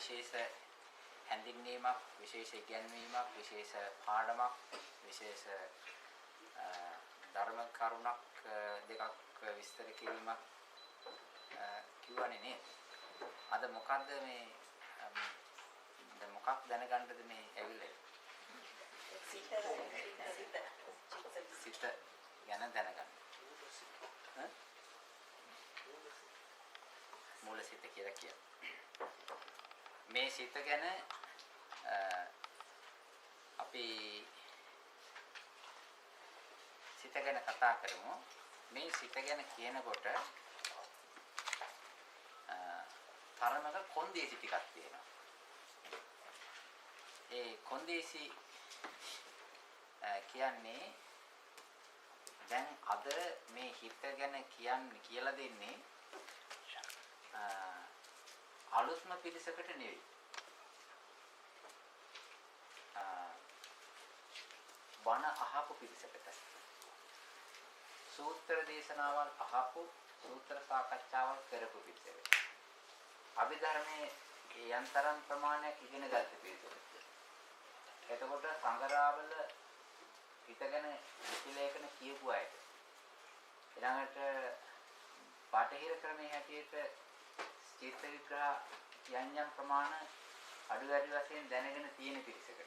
විශේෂ හැඳින්වීමක්, විශේෂ ඉගැන්වීමක්, විශේෂ පාඩමක්, විශේෂ ධර්ම කරුණක් දෙකක් විස්තර කිරීමක් කියවනේ නේද? අද මොකද්ද මේ මොකක් දැනගන්නද මේ ඇවිල්ලා? සිත ගැන දැනගන්න. මූල සිත කියලා කියනවා. මේ සිත ගැන අපි සිත ගැන කතා කරමු. මේ සිත ගැන කියනකොට තරමක කොන්දේසි ටිකක් තියෙනවා. ඒ කොන්දේසි කියන්නේ දැන් අද මේ හිත ගැන කියලා දෙන්නේ අලුත්ම පිළිසකට නෙවෙයි. බණ අහපු පිළිසකට. සූත්‍ර දේශනාවල් අහපු, සූත්‍ර සාකච්ඡාවල් කරපු පිළිසකට. අභිධර්මයේ යන්තරම් ප්‍රමාණයක් ඉගෙන ගන්න පිළිසකට. එතකොට සංගරාවල හිතගෙන විශ්ලේෂණ කියපු අයට ඊළඟට පාඨහිර ක්‍රමයේ හැටියට චිත්ත විග්‍රහ යම් ප්‍රමාණ අඩු වැඩි වශයෙන් දැනගෙන තියෙන පිරිසකට.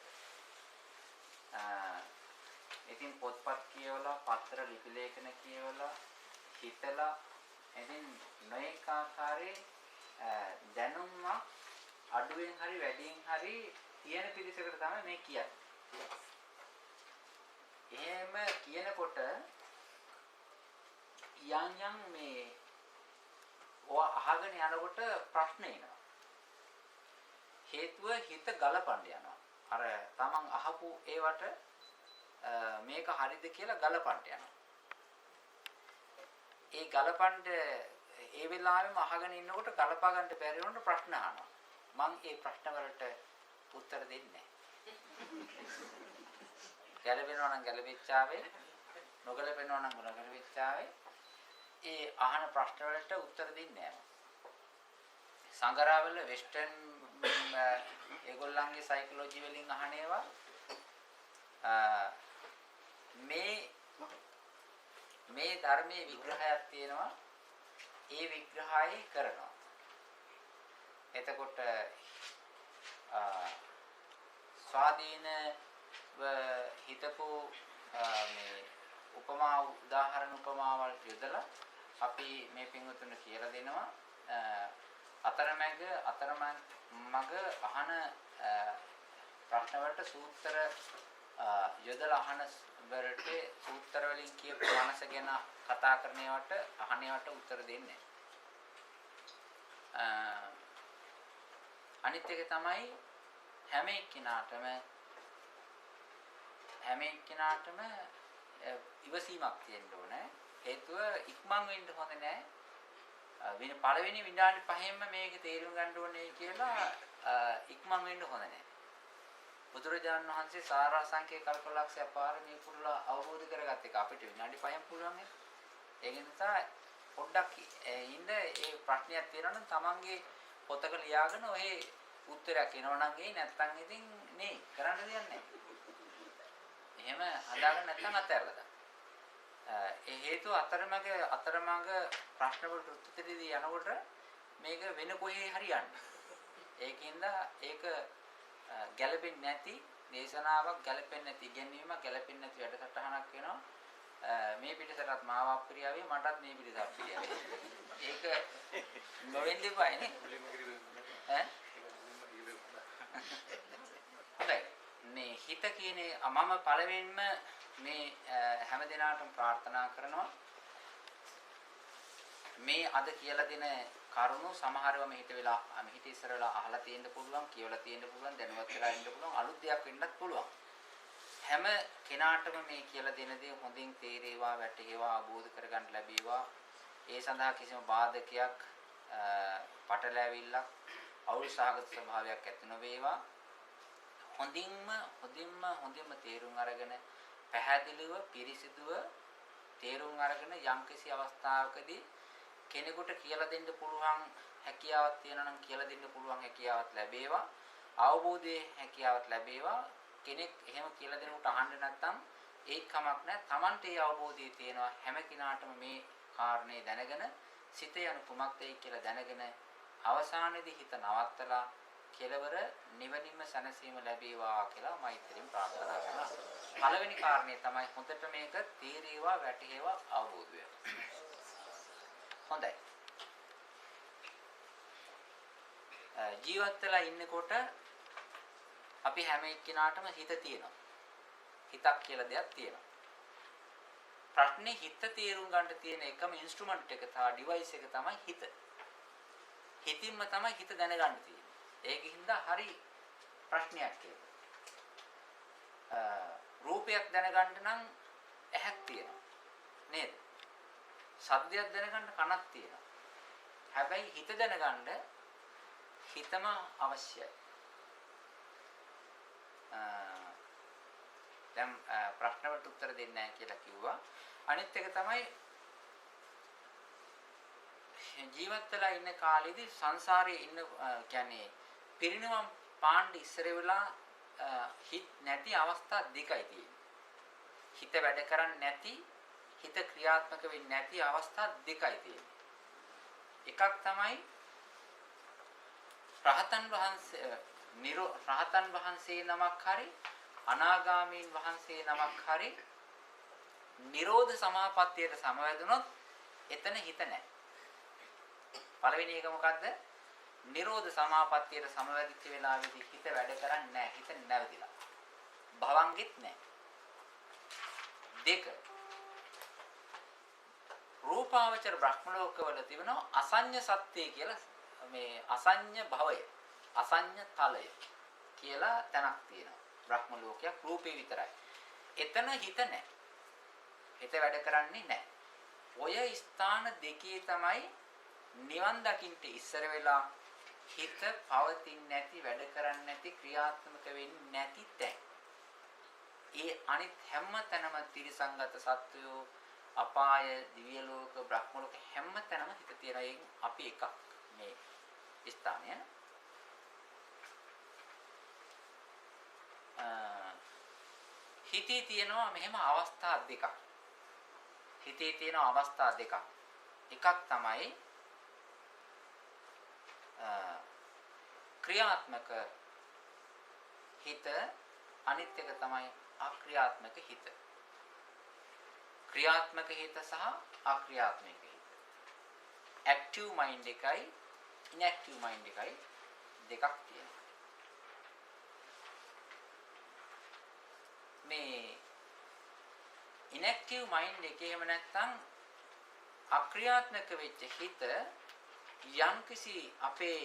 ඉතින් පොත්පත් කියවලා, පත්‍ර ලිපි ලේඛන කියවලා, හිතලා ඉතින් නොඑක ආකාරයේ දැනුම අඩුවෙන් හරි වැඩියෙන් හරි තියෙන පිරිසකට තමයි මේ කියන්නේ. එහෙම කියනකොට යම් මේ ඔය අහගෙන යනකොට ප්‍රශ්න එනවා. හේතුව හිත ගලපන්න යනවා. අර තමන් අහපු ඒවට මේක හරිද කියලා ගලපන්න යනවා. ඒ ගලපන්න ඒ වෙලාවෙම අහගෙන ඉන්නකොට ගලපා ගන්න බැරි වුණොත් ප්‍රශ්න අහනවා. මම ඒ ප්‍රශ්න වලට උත්තර දෙන්නේ නැහැ. ගැළපෙනවා නම් ගැළපෙච්චාවේ, නොගැළපෙනවා නම් නොගැළපෙච්චාවේ ඒ අහන ප්‍රශ්න වලට උත්තර දෙන්නේ නැහැ. සංගරාවල වෙස්ටර්න් ඒගොල්ලන්ගේ සයිකොලොජි වලින් අහන ඒවා මේ ධර්මයේ විග්‍රහයක් තියෙනවා. ඒ විග්‍රහය කරනවා. එතකොට ස්වාධීන හිතපු මේ උපමා උදාහරණ උපමාවල් යොදලා අපි මේ පින්වතුන්ට කියලා දෙනවා. අතරමඟ අහන ප්‍රශ්න වලට සූත්‍ර යොදලා අහන වලට සූත්‍ර වලින් කියපු මනස ගැන කතා කරන ඒවාට අහන ඒවාට උත්තර දෙන්නේ. අනිත් එක තමයි හැම එක්කිනාටම ඉවසීමක් තියෙන්න ඕනේ. හේතුව ඉක්මන් වෙන්න හොඳ නැහැ. පළවෙනි විනාඩි 5ෙන්ම මේක තේරුම් ගන්න ඕනේ කියලා ඉක්මන් වෙන්න හොඳ නැහැ. බුදුරජාණන් වහන්සේ සාරාංශකේ කල්පලක්ෂය පාරමී පුරලා අවබෝධ කරගත්ත එක අපිට විනාඩි 5න් පුළුවන් නේ. ඒක නිසා පොඩ්ඩක් ඉන්න ඒ ප්‍රශ්නයක් තියෙනවා නම් තමන්ගේ පොතක ලියාගෙන ඔය උත්තරයක් එනවා නම් ඒ නැත්තම් ඉතින් නේ කරන්න දෙයක් නැහැ. එහෙම හදාගන්න නැත්නම් අතහැරලා දාන්න. ඒ හේතුව අතරමඟ ප්‍රශ්න වලට උත්තර දෙදී යනකොට මේක වෙන කොහේ හරි යන්නේ. ඒකින්ද ඒක ගැළපෙන්නේ නැති දේශනාවක්, ගැළපෙන්නේ නැති ඉගෙනීමක්, ගැළපෙන්නේ නැති වැඩසටහනක් වෙනවා. මේ පිටසටත් මාව අප්‍රියාවේ, මටත් මේ පිටස අප්‍රියාවේ. ඒක නොවෙන්න දෙපයි නේ. ඈ? හොඳයි. මේ හිත කියන්නේ මම පළවෙනිම මේ හැම දිනාටම ප්‍රාර්ථනා කරනවා මේ අද කියලා දෙන කරුණු සමහරව මෙහිට ඉස්සර වෙලා අහලා තියෙන්න පුළුවන්, කියවලා තියෙන්න පුළුවන්, දැනුවත් වෙලා ඉන්න පුළුවන්, අලුත් දෙයක් වෙන්නත් පුළුවන්. හැම කෙනාටම මේ කියලා දෙන දේ හොඳින් තේරේවා, වැටේවා, අවබෝධ කරගන්න ලැබේවා. ඒ සඳහා කිසිම බාධකයක් පටලැවිල්ලක් අවුල් සහගත ස්වභාවයක් ඇති නොවේවා. හොඳින්ම තේරුම් අරගෙන පැහැදිලිව පිරිසිදුව තේරුම් අරගෙන යම්කිසි අවස්ථාවකදී කෙනෙකුට කියලා දෙන්න පුළුවන් හැකියාවක් තියෙනවා නම් කියලා දෙන්න පුළුවන් හැකියාවක් ලැබේවා. අවබෝධයේ හැකියාවක් ලැබේවා. කෙනෙක් එහෙම කියලා දෙනකොට අහන්න නැත්නම් ඒක කමක් නැහැ. Tamante ඒ අවබෝධය තියෙනවා. හැම කෙනාටම මේ කාරණේ දැනගෙන සිත යන කුමක්දයි කියලා දැනගෙන අවසානයේදී හිත නවත්තලා කෙලවර නිවනින්ම සැනසීම ලැබේවා කියලා මෛත්‍රියෙන් ප්‍රාර්ථනා කරනවා. පළවෙනි කාරණේ තමයි හොඳට මේක තේරේවා වැටහෙවා අවබෝධ වේවා. හොඳයි. ජීවත් වෙලා ඉන්නකොට අපි හැම එක්කිනාටම හිත තියෙනවා. හිතක් කියලා දෙයක් තියෙනවා. ප්‍රශ්නේ හිත තේරුම් ගන්න තියෙන එකම ඉන්ස්ට්‍රුමන්ට් එක තා ඩිවයිස් එක තමයි හිත. හිතින්ම තමයි හිත දැනගන්න තියෙන්නේ. ඒකින්ද හරි ප්‍රශ්නයක් ඒක. රූපයක් දැනගන්න නම් ඇහක් තියෙනවා. නේද? ශබ්දයක් දැනගන්න කනක් තියෙනවා. හැබැයි හිත දැනගන්න හිතම අවශ්‍යයි. දැන් ප්‍රශ්න වලට උත්තර දෙන්නේ නැහැ කියලා කිව්වා. අනිත් එක තමයි ජීවත් වෙලා ඉන්න කාලෙදී සංසාරේ ඉන්න කියන්නේ පිරිනිවන් පාණ්ඩ ඉස්සර වෙලා හිත නැති අවස්ථා දෙකයි තියෙන්නේ. හිත වැඩ කරන්නේ නැති, හිත ක්‍රියාත්මක වෙන්නේ නැති අවස්ථා දෙකයි තියෙන්නේ. එකක් තමයි රහතන් වහන්සේ නමක් හරි අනාගාමීන් වහන්සේ නමක් හරි නිරෝධ සමාපත්තියට සමවැදුනොත් එතන හිත නැහැ. පළවෙනි එක මොකද්ද? නිරෝධ සමාපත්තියට සමවැදිච්ච වෙලාවේදී හිත වැඩ කරන්නේ නැහැ. හිත නැවතිලා. භවංගෙත් නැහැ. දෙක රූපාවචර බ්‍රහ්ම ලෝකවල තිබෙනවා අසඤ්ඤ සත්‍ය කියලා මේ අසඤ්ඤ භවය, අසඤ්ඤ තලය කියලා තැනක් තියෙනවා. බ්‍රහ්ම ලෝකයක් රූපේ විතරයි. එතන හිත නැහැ. හිත වැඩ කරන්නේ නැහැ. ඔය ස්ථාන දෙකේ තමයි නිවන් දකින්න ඉස්සර වෙලා හිත පවතින්නේ නැති, වැඩ කරන්නේ නැති, ක්‍රියාත්මක වෙන්නේ නැති තැන්. ඒ අනිත් හැම තැනම තිරිසංගත සත්වයෝ, අපාය, දිව්‍ය ලෝක, බ්‍රහ්ම ලෝක හැම තැනම හිත තියෙන අපි එකක් මේ ස්ථානය. හිතේ තියෙනවා මෙහෙම අවස්ථා දෙකක්. හිතේ තියෙන අවස්ථා දෙකක්. එකක් තමයි ක්‍රියාත්මක හිත, අනිත් එක තමයි අක්‍රියාත්මක හිත. ක්‍රියාත්මක හිත සහ අක්‍රියාත්මක හිත. ඇක්ටිව් මයින්ඩ් එකයි ඉන්ඇක්ටිව් මයින්ඩ් එකයි දෙකක් තියෙනවා. මේ ඉන්ඇක්ටිව් මයින්ඩ් එකේ එහෙම නැත්නම් අක්‍රියාත්මක වෙච්ච හිත යම්කිසි අපේ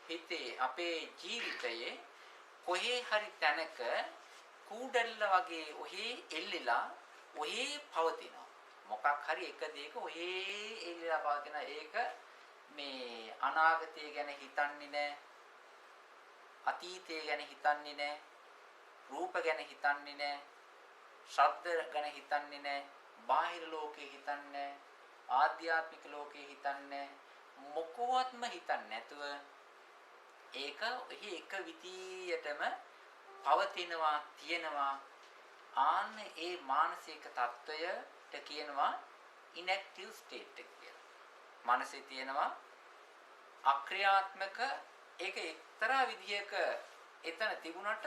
හිතේ, අපේ ජීවිතයේ කොහේ හරි තැනක කූඩල්ල වගේ ඔහේ එල්ලලා ඔහේ පවතිනවා. මොකක් හරි එක දෙයක ඔහේ එල්ලලා පවතින ඒක මේ අනාගතය ගැන හිතන්නේ නැහැ. අතීතය ගැන හිතන්නේ නැහැ. රූප ගැන හිතන්නේ නැහැ. ශබ්ද ගැන හිතන්නේ නැහැ. බාහිර ලෝකේ හිතන්නේ නැහැ. ආධ්‍යාත්මික ලෝකේ හිතන්නේ මොකවත්ම හිතන්නේ නැතුව ඒක එහි එක විදියටම පවතිනවා, තියෙනවා. ආන්න ඒ මානසික තත්වයට කියනවා ඉන්ඇක්ටිව් ස්ටේට් එක කියලා. මනසේ තියෙනවා අක්‍රියාත්මක, ඒක එක්තරා විදියක එතන තිබුණට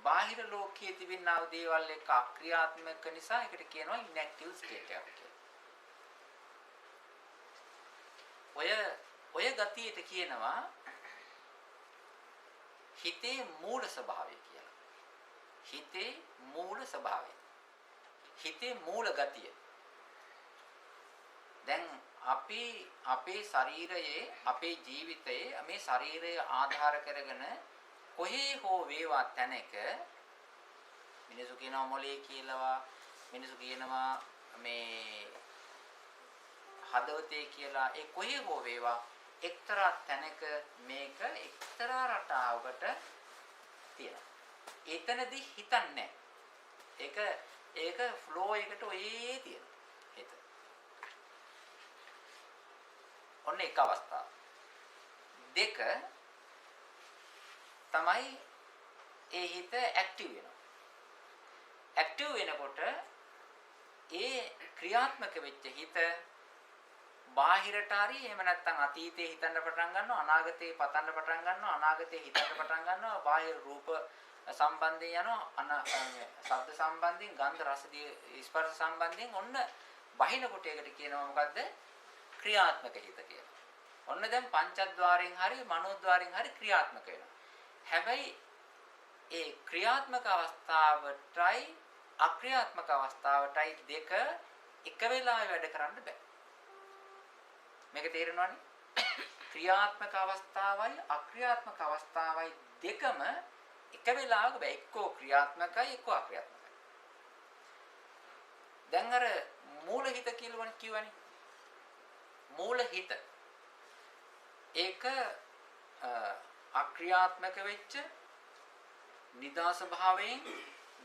බාහිර ලෝකයේ තිබෙනා දේවල් එක්ක අක්‍රියාත්මක නිසා ඒකට කියනවා ඉන්ඇක්ටිව් ස්ටේට් එකක් කියලා. ඔය ගතියට කියනවා හිතේ මූල ස්වභාවය කියලා. හිතේ මූල ස්වභාවය. හිතේ මූල ගතිය. දැන් අපි අපේ ශරීරයේ, අපේ ජීවිතයේ මේ ශරීරය ආධාර කරගෙන කොහේ හෝ වේවා තැනක මිනිසු කියනවා මොලේ කියලා, මිනිසු කියනවා මේ හදවතේ කියලා ඒ කොහේ හෝ වේවා එක්තරා තැනක මේක එක්තරා රටාවකට තියෙනවා. එතනදී හිතන්නේ ඒක ෆ්ලෝ එකට ඔයේ තියෙනවා. හිත. ඔන්න එක අවස්ථාවක්. දෙක තමයි ඒ හිත ඇක්ටිව් වෙනවා. ඇක්ටිව් වෙනකොට ඒ ක්‍රියාත්මක වෙච්ච හිත බාහිරට හරි එහෙම නැත්නම් අතීතේ හිතන්න පටන් ගන්නවා, අනාගතේ පතන්න පටන් ගන්නවා, අනාගතේ හිතන්න පටන් ගන්නවා, බාහිර රූප සම්බන්ධයෙන් යනවා, ශබ්ද සම්බන්ධයෙන්, ගන්ධ රස ස්පර්ශ සම්බන්ධයෙන් ඔන්න බහිනකොට ඒකට කියනවා මොකද්ද? ක්‍රියාත්මක හිත කියලා. ඔන්න දැන් පංචද්වාරයෙන් හරි මනෝද්වාරයෙන් හරි ක්‍රියාත්මක වෙනවා. හැබැයි ඒ ක්‍රියාත්මක අවස්ථාවටයි අක්‍රියාත්මක අවස්ථාවටයි දෙක එක වෙලාවෙ වැඩ කරන්න බෑ. මේක තේරෙනවනේ? ක්‍රියාත්මක අවස්ථාවයි අක්‍රියාත්මක අවස්ථාවයි දෙකම එක වෙලාවක බෑ. එක්කෝ ක්‍රියාත්මකයි එක්කෝ අක්‍රියාත්මකයි. දැන් අර මූල හිත කියලානේ කියවනේ. මූල හිත ඒක අක්‍රියාත්මක වෙච්ච නිදා ස්වභාවයෙන්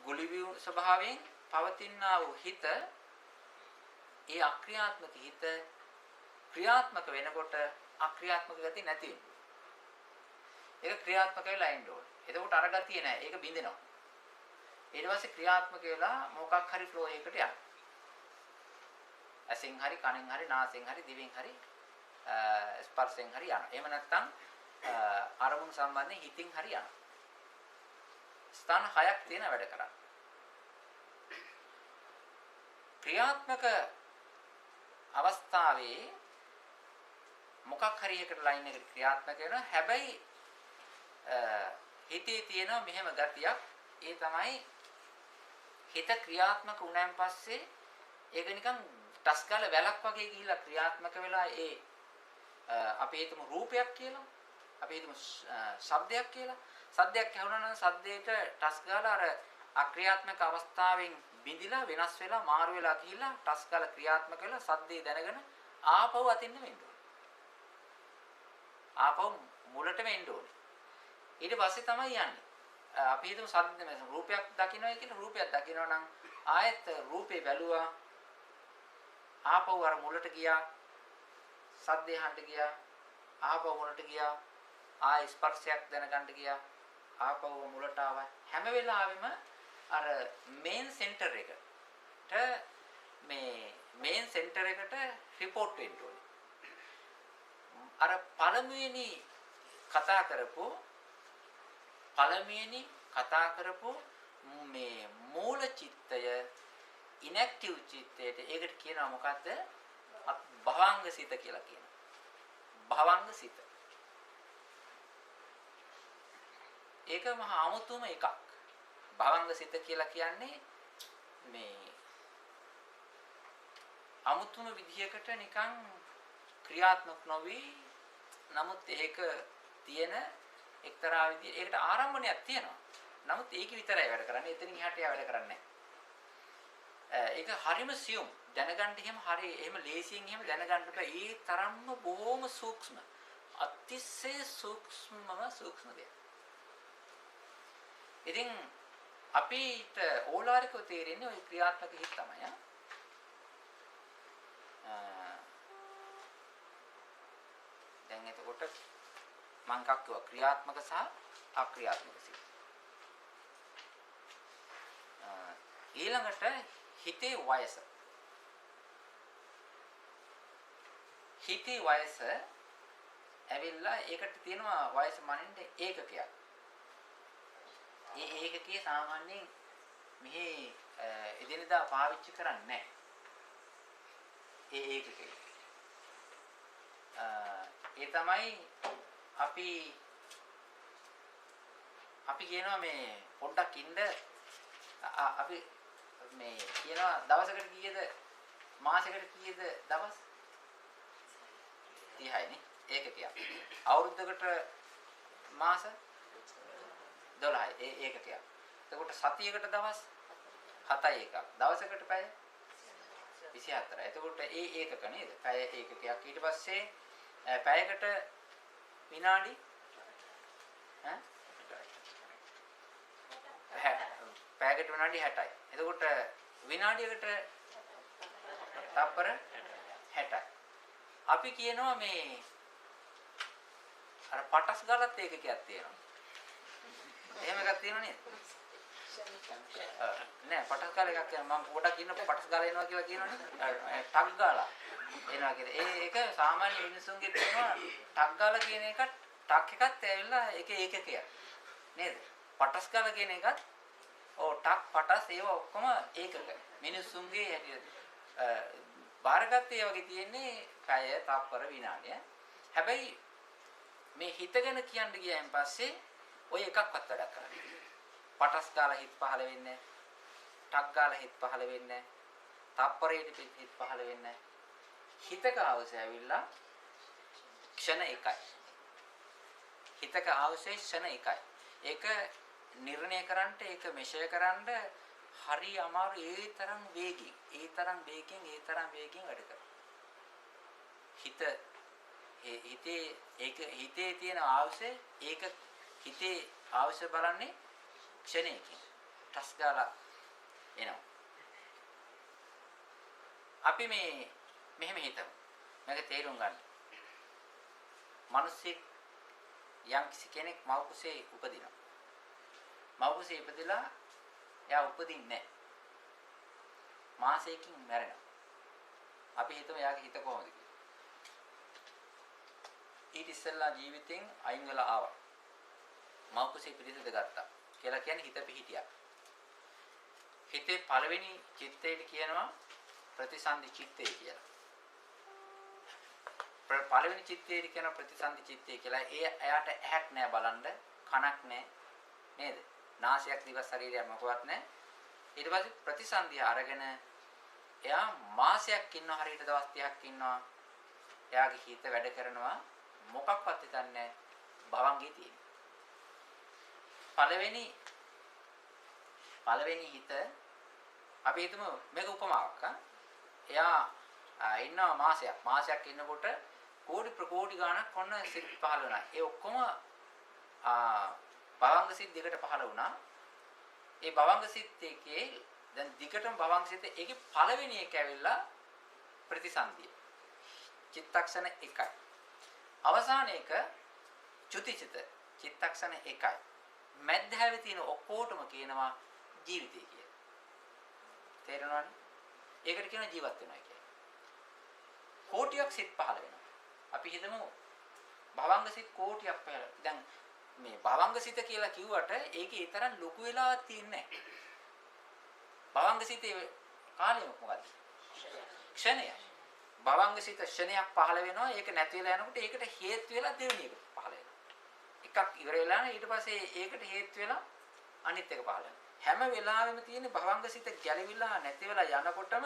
ගුලිවි ස්වභාවයෙන් පවතිනා වූ හිත ඒ අක්‍රියාත්මක හිත ක්‍රියාත්මක වෙනකොට අක්‍රියාත්මක ගතිය නැති වෙනවා. ඒක ක්‍රියාත්මක වෙලා ඉන්න ඕනේ. එතකොට අර ගතිය නැහැ. ඒක බින්දෙනවා. ඊට පස්සේ ක්‍රියාත්මක වෙලා මොකක් හරි ෆ්ලෝ එකකට යනවා. ඇසෙන් හරි කනෙන් හරි නාසයෙන් හරි දිවෙන් හරි ස්පර්ශයෙන් හරි යනවා. එහෙම නැත්නම් අරමුණු සම්බන්ධයෙන් හිතින් හරි යනවා. ස්ථාන 6ක් තියෙන වැඩ කරා. ක්‍රියාත්මක අවස්ථාවේ මොකක් හරි එකට ලයින් එකට ක්‍රියාත්මක වෙනවා. හැබැයි හිතේ තියෙන මෙහෙම ගතියක් ඒ තමයි හිත ක්‍රියාත්මක වුණාන් පස්සේ ඒක නිකන් ටස් ගාලා වැලක් වගේ ගිහිල්ලා ක්‍රියාත්මක වෙලා ඒ අපි හිතමු රූපයක් කියලා. අපි හිතමු ශබ්දයක් කියලා. සද්දයක් ඇහුණා නම් සද්දේට ටස් ගාලා අර අක්‍රියාත්මක අවස්ථාවෙන් බිඳිලා වෙනස් වෙලා මාරු වෙලා ගිහිල්ලා ටස් ගාලා ක්‍රියාත්මක වෙලා සද්දේ දැනගෙන ආපහු අතින්න වෙන්න ඕනේ. ආපහු මුලටම එන්න ඕනේ. ඊට පස්සේ තමයි යන්නේ. අපි හිතමු සද්ද රූපයක් දකින්නයි කියලා රූපයක් දකිනවා නම් ආයෙත් රූපේ බැලුවා ආපහු අර මුලට ගියා සද්දේ අහන්න ගියා ආපහු මුලට ගියා ආයෙ ස්පර්ශයක් දැනගන්න ගියා ආපහු මුලට ආවා හැම වෙලාවෙම අර මේන් සෙන්ටර් එකට මේන් සෙන්ටර් එකට රිපෝට් වෙන්න ඕනේ. අර පළමුවෙනි කතා කරපු මේ මූල චිත්තය ඉනැක්ටිව් චිත්තයට ඒකට කියනවා මොකද්ද? භවංග සිත කියලා කියනවා. භවංග සිත. ඒක මහා අමුතුම එකක්. භවංග සිත කියලා කියන්නේ මේ අමුතුම විදියකට නිකන් ක්‍රියාත්මක නොවි නමුත් ඒක තියෙන එක්තරා විදිය ඒකට ආරම්භණයක් තියෙනවා. නමුත් ඒක විතරයි වැඩ කරන්නේ. එතනින් එහාට වැඩ කරන්නේ නැහැ. ඒක හරිම සියුම්. දැනගන්න එහෙම ලේසියෙන් එහෙම දැනගන්න බෑ. ඒ තරම්ම බොහොම සූක්ෂම. අතිශය සූක්ෂම දෙයක්. ඉතින් අපිට ඕලාරිකව තේරෙන්නේ ওই ක්‍රියාත්මක හිත තමයි. දැන් එතකොට මම කක්කුවා ක්‍රියාත්මක සහ අක්‍රියාත්මක සිත. ඊළඟට හිතේ වයස. හිතේ වයස ඇවිල්ලා ඒකට තියෙනවා වයස මනින්න ඒකකයක්. ඒ ඒකකයේ සාමාන්‍යයෙන් මෙහි එදිනෙදා පාවිච්චි කරන්නේ නැහැ. ඒ ඒකකේ. ඒ තමයි අපි කියනවා මේ පොඩ්ඩක් ඉන්න අපි මේ කියනවා දවසකට කීයද මාසෙකට කීයද දවස් 30යි නේ ඒකකයක්. අවුරුද්දකට මාස 12යි ඒ ඒකකයක්. එතකොට සතියකට දවස් 7යි එකක්. දවසකට පැය 24. එතකොට ඒ ඒකක නේද? පැය ඒකකයක්. ඊට පස්සේ පැයකට විනාඩි පැයකට විනාඩි 60යි. එතකොට විනාඩියකට තප්පර 60යි. අපි කියනවා මේ අර පටස් ගාලත් ඒකකයක් තියෙනවා. එහෙම එකක් තියෙනව නේද? නෑ පටස් ගාල එකක් කියනවා. මම පොඩක් ඉන්න පටස් ගාල එනවා කියලා කියනවනේ. ටක් ගාලා එනවා කියලා. ඒක සාමාන්‍ය මිනිස්සුන්ගේ තියෙනවා ටක් ගාලා කියන එකත් ටක් එකත් ඇවිල්ලා ඒක ඒකකයක්. නේද? පටස් ගාලා කියන එකත් ටක් පටස් ඒවා ඔක්කොම ඒකක. මිනිස්සුන්ගේ හැටියට බාරගත්තේ වගේ තියෙන්නේ පැය තප්පර විනාඩිය. හැබැයි මේ හිතගෙන කියන්න ගියන් පස්සේ ඔය එකක්වත් වැඩක් කරන්නේ. පටස් ගාලා හිත පහළ වෙන්නේ නැහැ. ටක් ගාලා හිත පහළ වෙන්නේ නැහැ. තප්පරයට හිත පහළ වෙන්නේ නැහැ. හිතක අවශ්‍ය ඇවිල්ලා ක්ෂණ එකයි. හිතක අවශ්‍ය ක්ෂණ එකයි. ඒක නිර්ණය කරන්නට ඒක මෙෂර් කරන්න හරි අමාරු ඒ තරම් වේගින් වැඩ කරනවා. හිතේ තියෙන අවශ්‍ය ඒක හිතේ අවශ්‍ය බලන්නේ ක්ෂණයකින් ටස් ගාලා එනවා. අපි මෙහෙම හිතමු. මේක තේරුම් ගන්න. මිනිස්සෙක් යම්කිසි කෙනෙක් මව් කුසේ උපදිනවා. මව් කුසේ ඉපදලා එයා උපදින්නේ නැහැ. මාසයකින් මැරෙනවා. අපි හිතමු එයාගේ හිත කොහොමද කියලා. ඊට ඉස්සෙල්ලා ජීවිතෙන් අයින් වෙලා ආවා. මව් කුසේ පිළිසඳ ගත්තා. කියලා කියන්නේ හිත පිහිටියක්. හිතේ පළවෙනි චිත්තයට කියනවා ප්‍රතිසන්දි චිත්තය කියලා. පළවෙනි චිත්තයට කියන ප්‍රතිසන්දි චිත්තය කියලා. එයාට ඇහක් නැහැ බලන්න, කනක් නැහැ නේද? නාසයක් දිව ශරීරයක් මොකවත් නැහැ. ඊට පස්සේ ප්‍රතිසන්දිය අරගෙන එයා මාසයක් ඉන්නවා, හරියට දවස් 30ක් ඉන්නවා. එයාගේ හිත වැඩ කරනවා මොකක්වත් හිතන්නේ භවංගේ තියෙන. පළවෙනි හිත අපි හිතමු මේක උපමාවක්. එයා ඉන්නවා මාසයක් ඉන්නකොට කෝටි ප්‍රකෝටි ගණක් ඔන්න සිත් පහළ වුණා. ඒ ඔක්කොම භවංග සිත් දෙකට පහළ වුණා. ඒ භවංග සිත් එකේ දැන් දිගටම භවංග සිත් ඒකේ පළවෙනි එක ඇවිල්ලා ප්‍රතිසන්දිය. චිත්තක්ෂණ 1යි. අවසාන එක චුතිචිත චිත්තක්ෂණ 1යි. මැදහැවේ තියෙන ඔක්කොටම කියනවා ජීවිතය කියලා. තේරෙනවද? ඒකට කියනවා ජීවත් වෙනවා කියලා. කෝටියක් සිත් පහළ වෙනවා. අපි හිතමු භවංග සිත් කෝටියක් පහළ. දැන් මේ භවංග සිත කියලා කිව්වට ඒකේ ඒ තරම් ලොකු වෙලාවක් තියන්නේ නැහැ. භවංග සිතේ කාලය මොකද්ද? ක්ෂණය. භවංග සිත ක්ෂණයක් පහළ වෙනවා. ඒක නැති වෙලා යනකොට ඒකට හේතු වෙලා දෙවෙනි එක පහළ වෙනවා. එකක් ඉවර වෙලා ඊට පස්සේ ඒකට හේතු වෙලා අනිත් එක පහළ වෙනවා. හැම වෙලාවෙම තියෙන භවංග සිත ගැලවිලා නැති වෙලා යනකොටම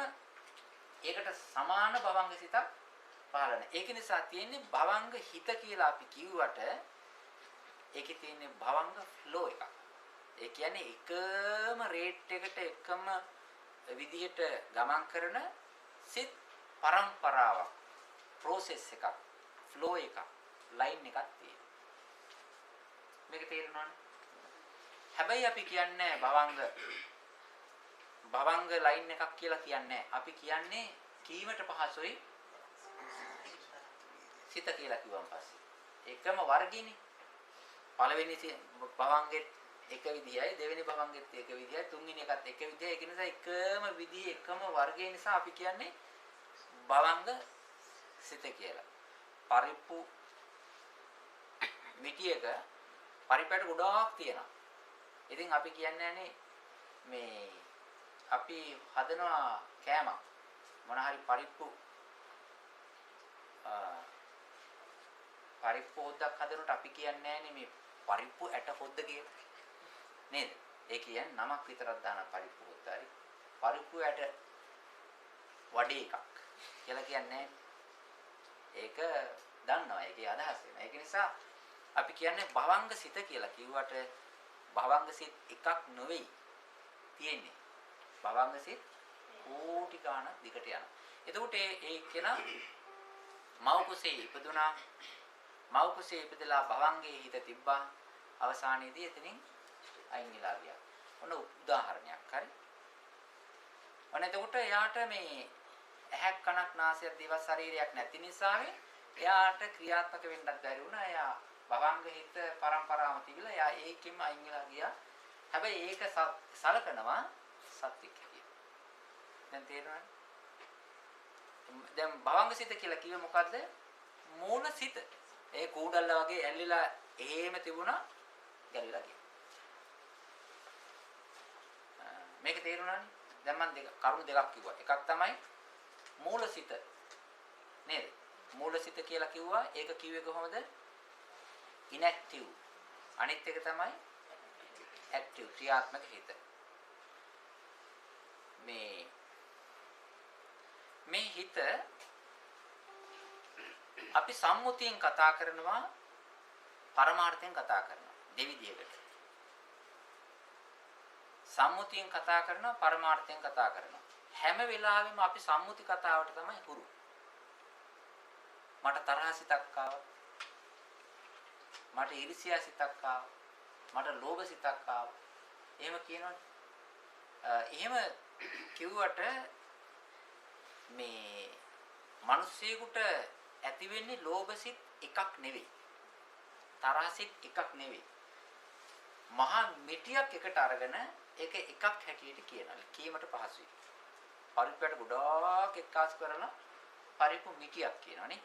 ඒකට සමාන භවංග සිතක් පහළ වෙනවා. ඒක නිසා තියෙන්නේ භවංග හිත කියලා අපි කිව්වට ඒකේ තියෙන්නේ භවංග ෆ්ලෝ එකක්. ඒ කියන්නේ එකම රේට් එකට එකම විදිහට ගමන් කරන සිත් පරම්පරාවක්, process එකක්, flow එකක්, line එකක් තියෙනවා. මේක තේරෙනවද? හැබැයි අපි කියන්නේ භවංග line එකක් කියලා කියන්නේ. අපි කියන්නේ කීමට පහසුයි සිත කියලා කිව්වන් පස්සේ. එකම වර්ගිනේ. පළවෙනි භවංගෙත් එක විදියයි, දෙවෙනි භවංගෙත් එක විදියයි, තුන්වෙනි එකත් එක විදියයි. ඒක නිසා එකම විදිය එකම වර්ගය නිසා අපි කියන්නේ භවංග සිත කියලා. පරිප්පු මිටියක පරිප්පයට ගොඩාක් තියෙනවා. ඉතින් අපි කියන්නේ මේ අපි හදනවා කෑමක් මොන හරි පරිප්පු හොද්දක් හදනකොට අපි කියන්නේ මේ පරිප්පු ඇට හොද්ද කියලා නේද? ඒ කියන්නේ නමක් විතරක් දාන පරිප්පු හොද්ද හරි පරිප්පු ඇට වඩේ එකක් කියලා කියන්නේ. ඒක දන්නවා. ඒකේ අදහස වෙනවා. ඒක නිසා අපි කියන්නේ භවංග සිත කියලා කිව්වට භවංග සිත් එකක් නෙවෙයි තියෙන්නේ. භවංග සිත් කෝටි ගණක් දිගට යනවා. එතකොට ඒ කෙනා මව් කුසේ ඉපදුනා. මව් කුසේ ඉපදලා භවංගේ හිත තිබ්බා. අවසානයේදී එතනින් අයින් වෙලා ගියා. ඔන්න උදාහරණයක්. හරි. ඔන්න එතකොට එයාට මේ ඇහක් කනක් නාසයක් දිව ශරීරයක් නැති නිසා එයාට ක්‍රියාත්මක වෙන්නත් බැරි වුණා. එයා භවංග හිත පරම්පරාවම තිබිලා එයා ඒකෙම අයින් වෙලා ගියා. හැබැයි ඒක සලකනවා සත්‍යික කියලා. දැන් තේරෙනවද? දැන් භවංග සිත කියලා කිව්වේ මොකද්ද? මූල සිත. ඒ කූඩල්ල වගේ ඇල්ලිලා එහෙම තිබුණා ගැලිලා ගියා. මේක තේරුණානේ? දැන් මම කරුණු දෙකක් කිව්වා. එකක් තමයි මූලසිත. නේද? මූලසිත කියලා කිව්වා. ඒක කිව්වේ කොහොමද? inactive. අනිත් එක තමයි active ක්‍රියාත්මක හිත. මේ හිත අපි සම්මුතියෙන් කතා කරනවා පරමාර්ථයෙන් කතා කරනවා දෙවිදියකට. සම්මුතියෙන් කතා කරනවා පරමාර්ථයෙන් කතා කරනවා. හැම වෙලාවෙම අපි සම්මුති කතාවට තමයි හුරු. මට තරහ සිතක් ආවා. මට ඊර්ෂ්‍යා සිතක් ආවා. මට ලෝභ සිතක් ආවා. එහෙම කියනවනේ. එහෙම කිව්වට මේ මිනිස්සෙකුට ඇති වෙන්නේ ලෝභ සිත් එකක් නෙවෙයි. තරහ සිත් එකක් නෙවෙයි. මහා මිටියක් එකට අරගෙන ඒක එකක් හැටියට කියනවා. කීමට පහසුයි. පරිප්පයට ගොඩාක් එක්කාසු කරලා පරිප්පු මිටියක් කියනවනේ.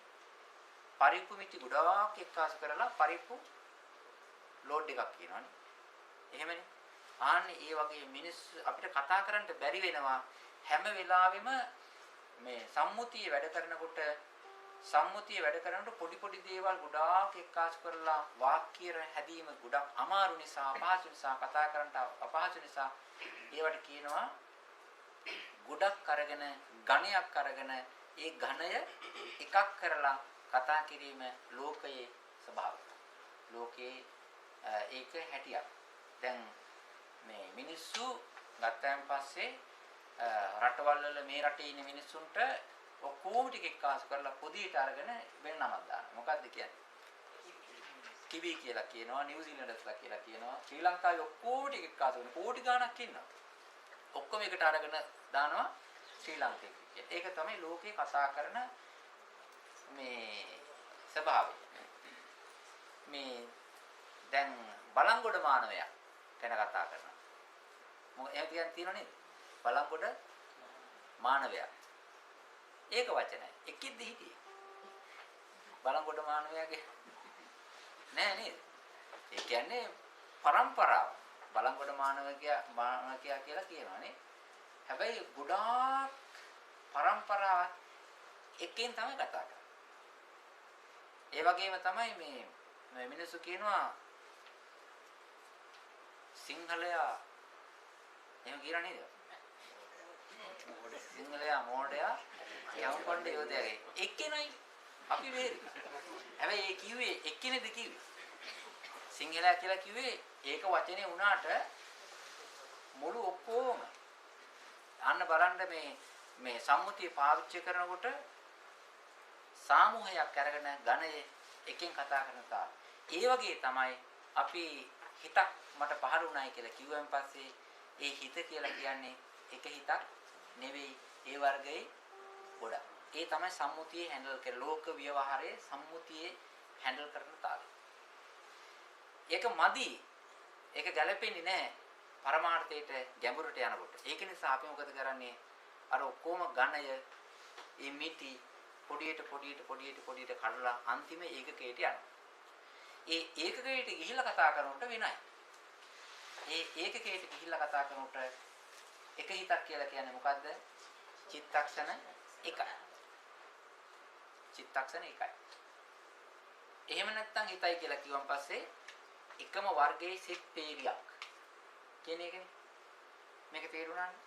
පරිප්පු මිටි ගොඩාක් එක්කාසු කරලා පරිප්පු ලෝඩ් එකක් කියනවනේ. එහෙමනේ. ආන්නේ ඒ වගේ මිනිස්සු අපිට කතා කරන්න බැරි වෙනවා හැම වෙලාවෙම මේ සම්මුතිය වැඩ කරනකොට පොඩි දේවල් ගොඩාක් එක්කාසු කරලා වාක්‍ය හැදීම ගොඩක් අමාරු නිසා අපහසු නිසා කතා කරන්න අපහසු නිසා ඒවට කියනවා ගොඩක් අරගෙන ඝණයක් අරගෙන ඒ ඝණය එකක් කරලා කතා කිරීම ලෝකයේ ස්වභාවය. ලෝකයේ ඒක හැටියක්. දැන් මේ මිනිස්සු ගත්තයන් පස්සේ රටවල් වල මේ රටේ ඉන්න මිනිස්සුන්ට ඔක්කොම ටික එක්කාසු කරලා පොදියට අරගෙන වෙන නමක් දානවා. මොකද්ද කියන්නේ? කිවි කියලා කියනවා, නිව්සීලන්ඩ්ස්ලා කියලා කියනවා. ශ්‍රී ලංකාවේ ඔක්කොම ටික එක්කාසු කරන කෝටි ගාණක් ඉන්නවා. ඔක්කොම එකට අරගෙන දානවා ශ්‍රී ලංකේ කියලා. ඒක තමයි ලෝකේ කතා කරන මේ ස්වභාවය. මේ දැන් බලංගොඩ මානවයා ගැන කතා කරනවා. මොකද එහෙම කියන්න නේද? බලංගොඩ මානවයා. ඒක වචනයි. එක්කෙද්ද හිටියේ. බලංගොඩ මානවයාගේ නෑ නේද? ඒ කියන්නේ පරම්පරාව. බලංගොඩ මානවකයා කියලා කියනවානේ. හැබැයි ගොඩාක් පරම්පරාවක් එකෙන් තමයි කතා කරන්නේ. ඒ වගේම තමයි මේ මිනිස්සු කියනවා සිංහලයා එහෙම කියනවා නේද? සිංහලයා මෝඩයා යවපණ්ඩ යෝධයාගේ එක්කෙනයි අපි වේරි. හැබැයි ඒ කිව්වේ එක්කෙනෙක්ද කිව්වේ? සිංහලයා කියලා කිව්වේ ඒක වචනේ වුණාට මුළු ඔක්කොම අන්න බලන්න මේ සම්මුතිය පාවිච්චි කරනකොට සාමූහයක් අරගෙන ඝණය එකෙන් කතා කරන තාල. ඒ වගේ තමයි අපි හිතක් මට පහළ වුණායි කියලා කිව්වන් පස්සේ ඒ හිත කියලා කියන්නේ එක හිතක් නෙවෙයි ඒ වර්ගයේ ගොඩක්. ඒ තමයි සම්මුතියේ හැන්ඩල් කරන ලෝක ව්‍යවහාරයේ සම්මුතියේ හැන්ඩල් කරන තාලය. ඒක මදි. ඒක ගැලපෙන්නේ නැහැ පරමාර්ථයට ගැඹුරට යනකොට. ඒක නිසා අපි මොකද කරන්නේ? අර ඔක්කොම ඝණය මේ මිටි පොඩියට කඩලා අන්තිම ඒකකයට යනවා. ඒ ඒකකයට ගිහිල්ලා කතා කරනකොට වෙනයි. ඒ ඒකකයට ගිහිල්ලා කතා කරනකොට එක හිතක් කියලා කියන්නේ මොකද්ද? චිත්තක්ෂණ එකයි. චිත්තක්ෂණ එකයි. එහෙම නැත්නම් හිතයි කියලා කිව්වන් පස්සේ එකම වර්ගයේ සිත් පේලියක් කියන එකනේ. මේක තේරුණානේ?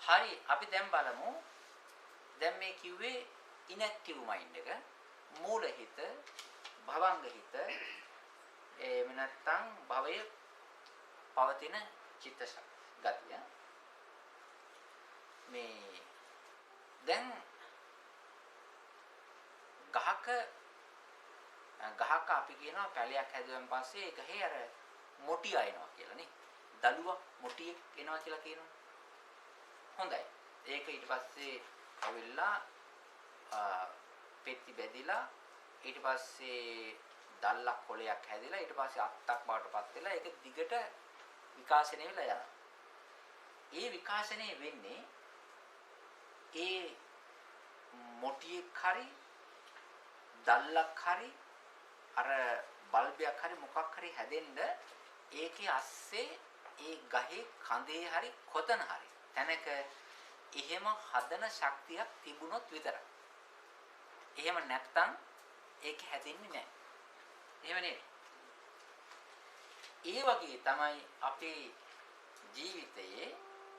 හරි අපි දැන් බලමු. දැන් මේ කිව්වේ inactive mind එක, මූල හිත, භවංග හිත, එහෙම නැත්නම් භවයේ පවතින චිත්ත ගතිය. දැන් ගහක අපි කියනවා පැලයක් හැදුවන් පස්සේ ඒ ගහේ අර මොටියා එනවා කියලා නේ. දලුවක් මොටියෙක් එනවා කියලා කියනවා. හොඳයි. ඒක ඊට පස්සේ ඇවිල්ලා පෙති බැදිලා ඊට පස්සේ දල්ලක් කොලයක් හැදිලා ඊට පස්සේ අත්තක් බවටපත් වෙලා ඒක දිගට විකාශනය වෙලා යනවා. ඒ විකාශනය වෙන්නේ ඒ මොටියෙක් හරි දල්ලක් හරි අර බල්බයක් හරි මොකක් හරි හැදෙන්න ඒකේ අස්සේ ඒ ගහේ කඳේ හරි කොතන හරි තැනක එහෙම හදන ශක්තියක් තිබුණොත් විතරයි. එහෙම නැත්තම් ඒක හැදෙන්නේ නැහැ. එහෙම නෙවෙයි. ඒ වගේ තමයි අපේ ජීවිතයේ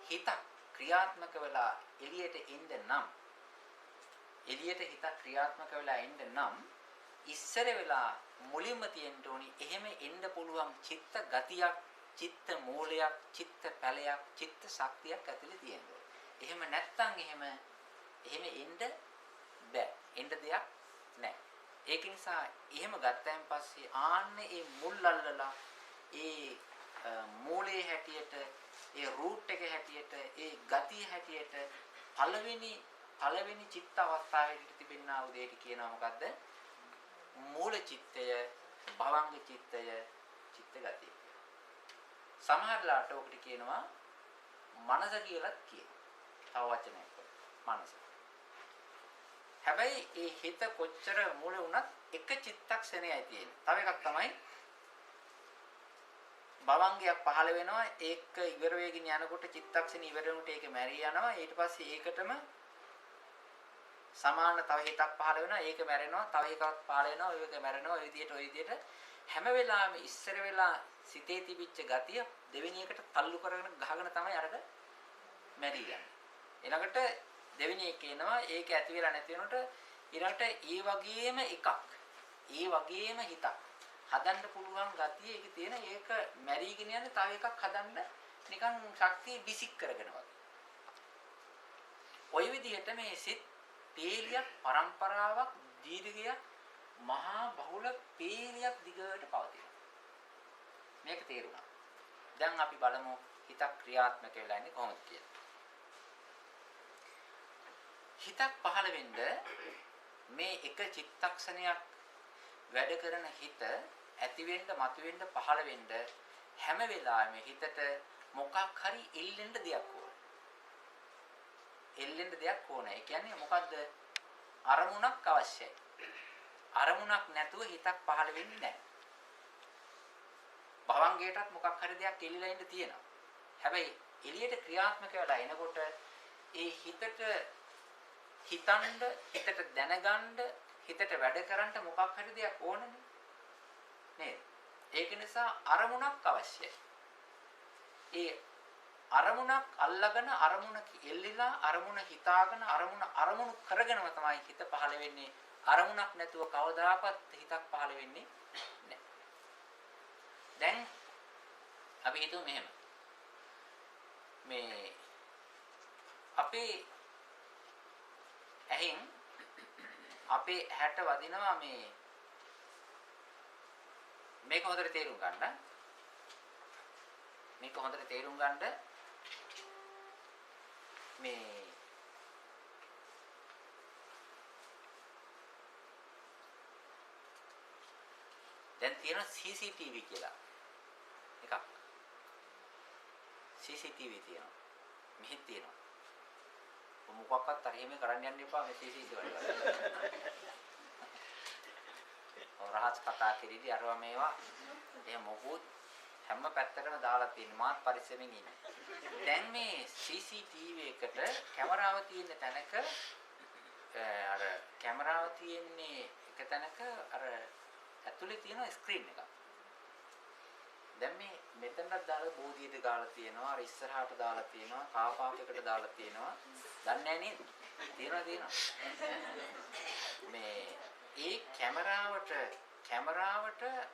හිත ක්‍රියාත්මක වෙලා එළියට එන්න නම් ඉස්සර වෙලා මුලින්ම තියෙන්න ඕනි එහෙම එන්න පුළුවන් චිත්ත ගතියක්, චිත්ත මූලයක්, චිත්ත පැලයක්, චිත්ත ශක්තියක් ඇතුලේ තියෙන්න ඕනේ. එහෙම නැත්තම් එහෙම එන්න බෑ. එන්න දෙයක් නැහැ. ඒක නිසා එහෙම ගත්තයින් පස්සේ ආන්නේ ඒ මුල් අල්ලලා ඒ මූලයේ හැටියට, ඒ රූට් එක හැටියට, ඒ ගතිය හැටියට පළවෙනි චිත්ත අවස්ථාවේදී තිබෙනා උදේට කියනවා මොකද්ද? මූල චිත්තය, භවංග චිත්තය, චිත්ත ගතිය. සමහරලාට ඔකට කියනවා මනස කියලාත් කියනවා. තව වචනයක් මනස. හැබැයි ඒ හිත කොච්චර මූල වුණත් එක චිත්තක්ෂණයයි තියෙන්නේ. තව එකක් තමයි භවංගයක් පහළ වෙනවා. ඒක ඉවර වෙගෙන යනකොට චිත්තක්ෂණ ඉවර වෙනකොට ඒක මැරී යනවා. ඊට පස්සේ ඒකටම සමාන තව හිතක් පහළ වෙනවා. ඒක මැරෙනවා. තව එකක් පහළ වෙනවා. ඒක මැරෙනවා. ඔය විදිහට හැම වෙලාවෙම ඉස්සර වෙලා සිතේ තිබිච්ච ගතිය දෙවෙනි එකට තල්ලු කරගෙන ගහගෙන තමයි අරක මැරී යන්නේ. ඊළඟට දෙවෙනි එක එනවා. ඒක ඇති වෙලා නැති වෙනකොට ඊළඟට ඒ වගේම එකක්. ඒ වගේම හිතක් හදන්න පුළුවන් ගතිය ඒක තියෙන. ඒක මැරීගෙන යන තව එකක් හදන්න නිකන් ශක්තිය විසික් කරගෙන වගේ. ওই විදිහට මේ සිත් පේලියක් පරම්පරාවක් දීර්ඝයක් මහා බහුල පේලියක් දිගට පවතිනවා. මේක තේරුණා. දැන් අපි බලමු හිතක් ක්‍රියාත්මක වෙලා ඉන්නේ කොහොමද කියලා. හිතක් පහළ වෙන්න මේ එක චිත්තක්ෂණයක් වැඩ කරන හිත ඇති වෙන්න, මතුවෙන්න, පහළ වෙන්න හැම වෙලාවෙම හිතට මොකක් හරි එල්ලෙන්න දෙයක් ඕනේ. එල්ලෙන්න දෙයක් ඕනේ. ඒ කියන්නේ මොකද්ද? අරමුණක් අවශ්‍යයි. අරමුණක් නැතුව හිතක් පහළ වෙන්නේ නැහැ. භවංගයටත් මොකක් හරි දෙයක් එල්ලලා ඉන්න තියෙනවා. හැබැයි එළියට ක්‍රියාත්මක වෙලා එනකොට ඒ හිතට හිතන්න, හිතට දැනගන්න, හිතට වැඩ කරන්න මොකක් හරි දෙයක් ඕනනේ. නේද? ඒක නිසා අරමුණක් අවශ්‍යයි. ඒ අරමුණක් අල්ලගෙන අරමුණ එල්ලිලා අරමුණ හිතාගෙන අරමුණු කරගෙනම තමයි හිත පහළ වෙන්නේ. අරමුණක් නැතුව කවදාකවත් හිතක් පහළ වෙන්නේ නැහැ. දැන් අපි හිතුව මෙහෙම. මේ අපේ ඇහෙන් අපේ ඇහැට වදිනවා මේක හොඳට තේරුම් ගන්න. මේ දැන් තියෙන CCTV කියලා එකක්. CCTV තියෙනවා. මෙහෙත් තියෙනවා. මොකක්වත් අර එහෙම කරන්න යන්න එපා මේ CCTV වල. රහස් කතා කිරීදී අරවා මේවා එහෙම මොකුත් හැම පැත්තටම දාලා තියෙන මාත් පරිස්සමෙන් ඉන්නේ. දැන් මේ CCTV එකට කැමරාව තියෙන තැනක අර කැමරාව තියෙන්නේ එක තැනක අර ඇතුලේ තියෙන ස්ක්‍රීන් එකක්. දැන් මේ මෙතනට දාලා බෝධියට දාලා තියෙනවා, අර ඉස්සරහට දාලා තියෙනවා, කාපාකයකට දාලා තියෙනවා. දන්නේ නැහැ නේද? තියෙනවා. මේ ඒ කැමරාවට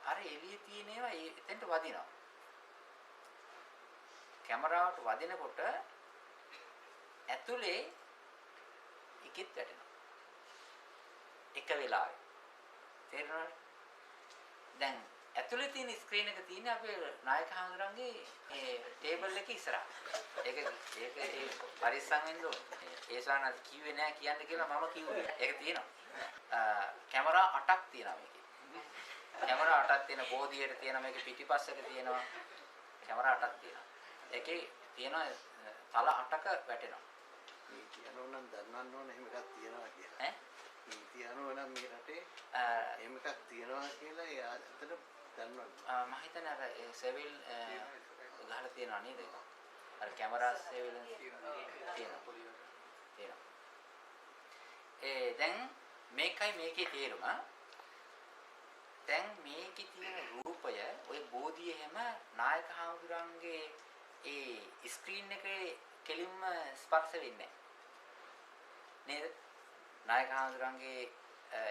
අර එළියේ තියෙන ඒවා එතෙන්ට වදිනවා. කැමරාවට වදිනකොට ඇතුලේ එකෙත් වැටෙනවා. එක වෙලාවෙ. තේරෙනවද? දැන් ඇතුලේ තියෙන ස්ක්‍රීන් එක තියෙන්නේ අපේ නායක හඳුරන්ගේ ඒ ටේබල් එකේ ඉස්සරහ. ඒක පරිස්සම් වෙන්න ඕනේ. ඒ සානත් කිව්වේ නෑ කියන්න කියලා මම කිව්වේ. ඒක තියෙනවා. කැමරා 8ක් තියෙනවා මේකේ. කැමරා 8ක් තියෙන බෝධියට තියෙන මේකේ පිටිපස්සක තියෙනවා. කැමරා 8ක් තියෙනවා. ඒකේ තියෙනවා තල 8ක වැටෙනවා. මේ කියනෝ නම් දන්නන්න ඕන එහෙම එකක් තියෙනවා කියලා. ඈ? මේ කියනෝ නම් මේ රටේ එහෙම එකක් තියෙනවා කියලා එයා අතට දන්නවා. මම හිතන්නේ අර සෙවිල් ගහලා තියෙනවා නේද ඒක? අර කැමරා සෙවිල් තියෙනවා. දැන් මේකයි මේකේ තේරුම. දැන් මේකේ තියෙන රූපය ඔය බෝධිය හැම නායක හඳුරන්ගේ ඒ ස්ක්‍රීන් එකේ කෙලින්ම ස්පර්ශ වෙන්නේ නේද? නායක හඳුරන්ගේ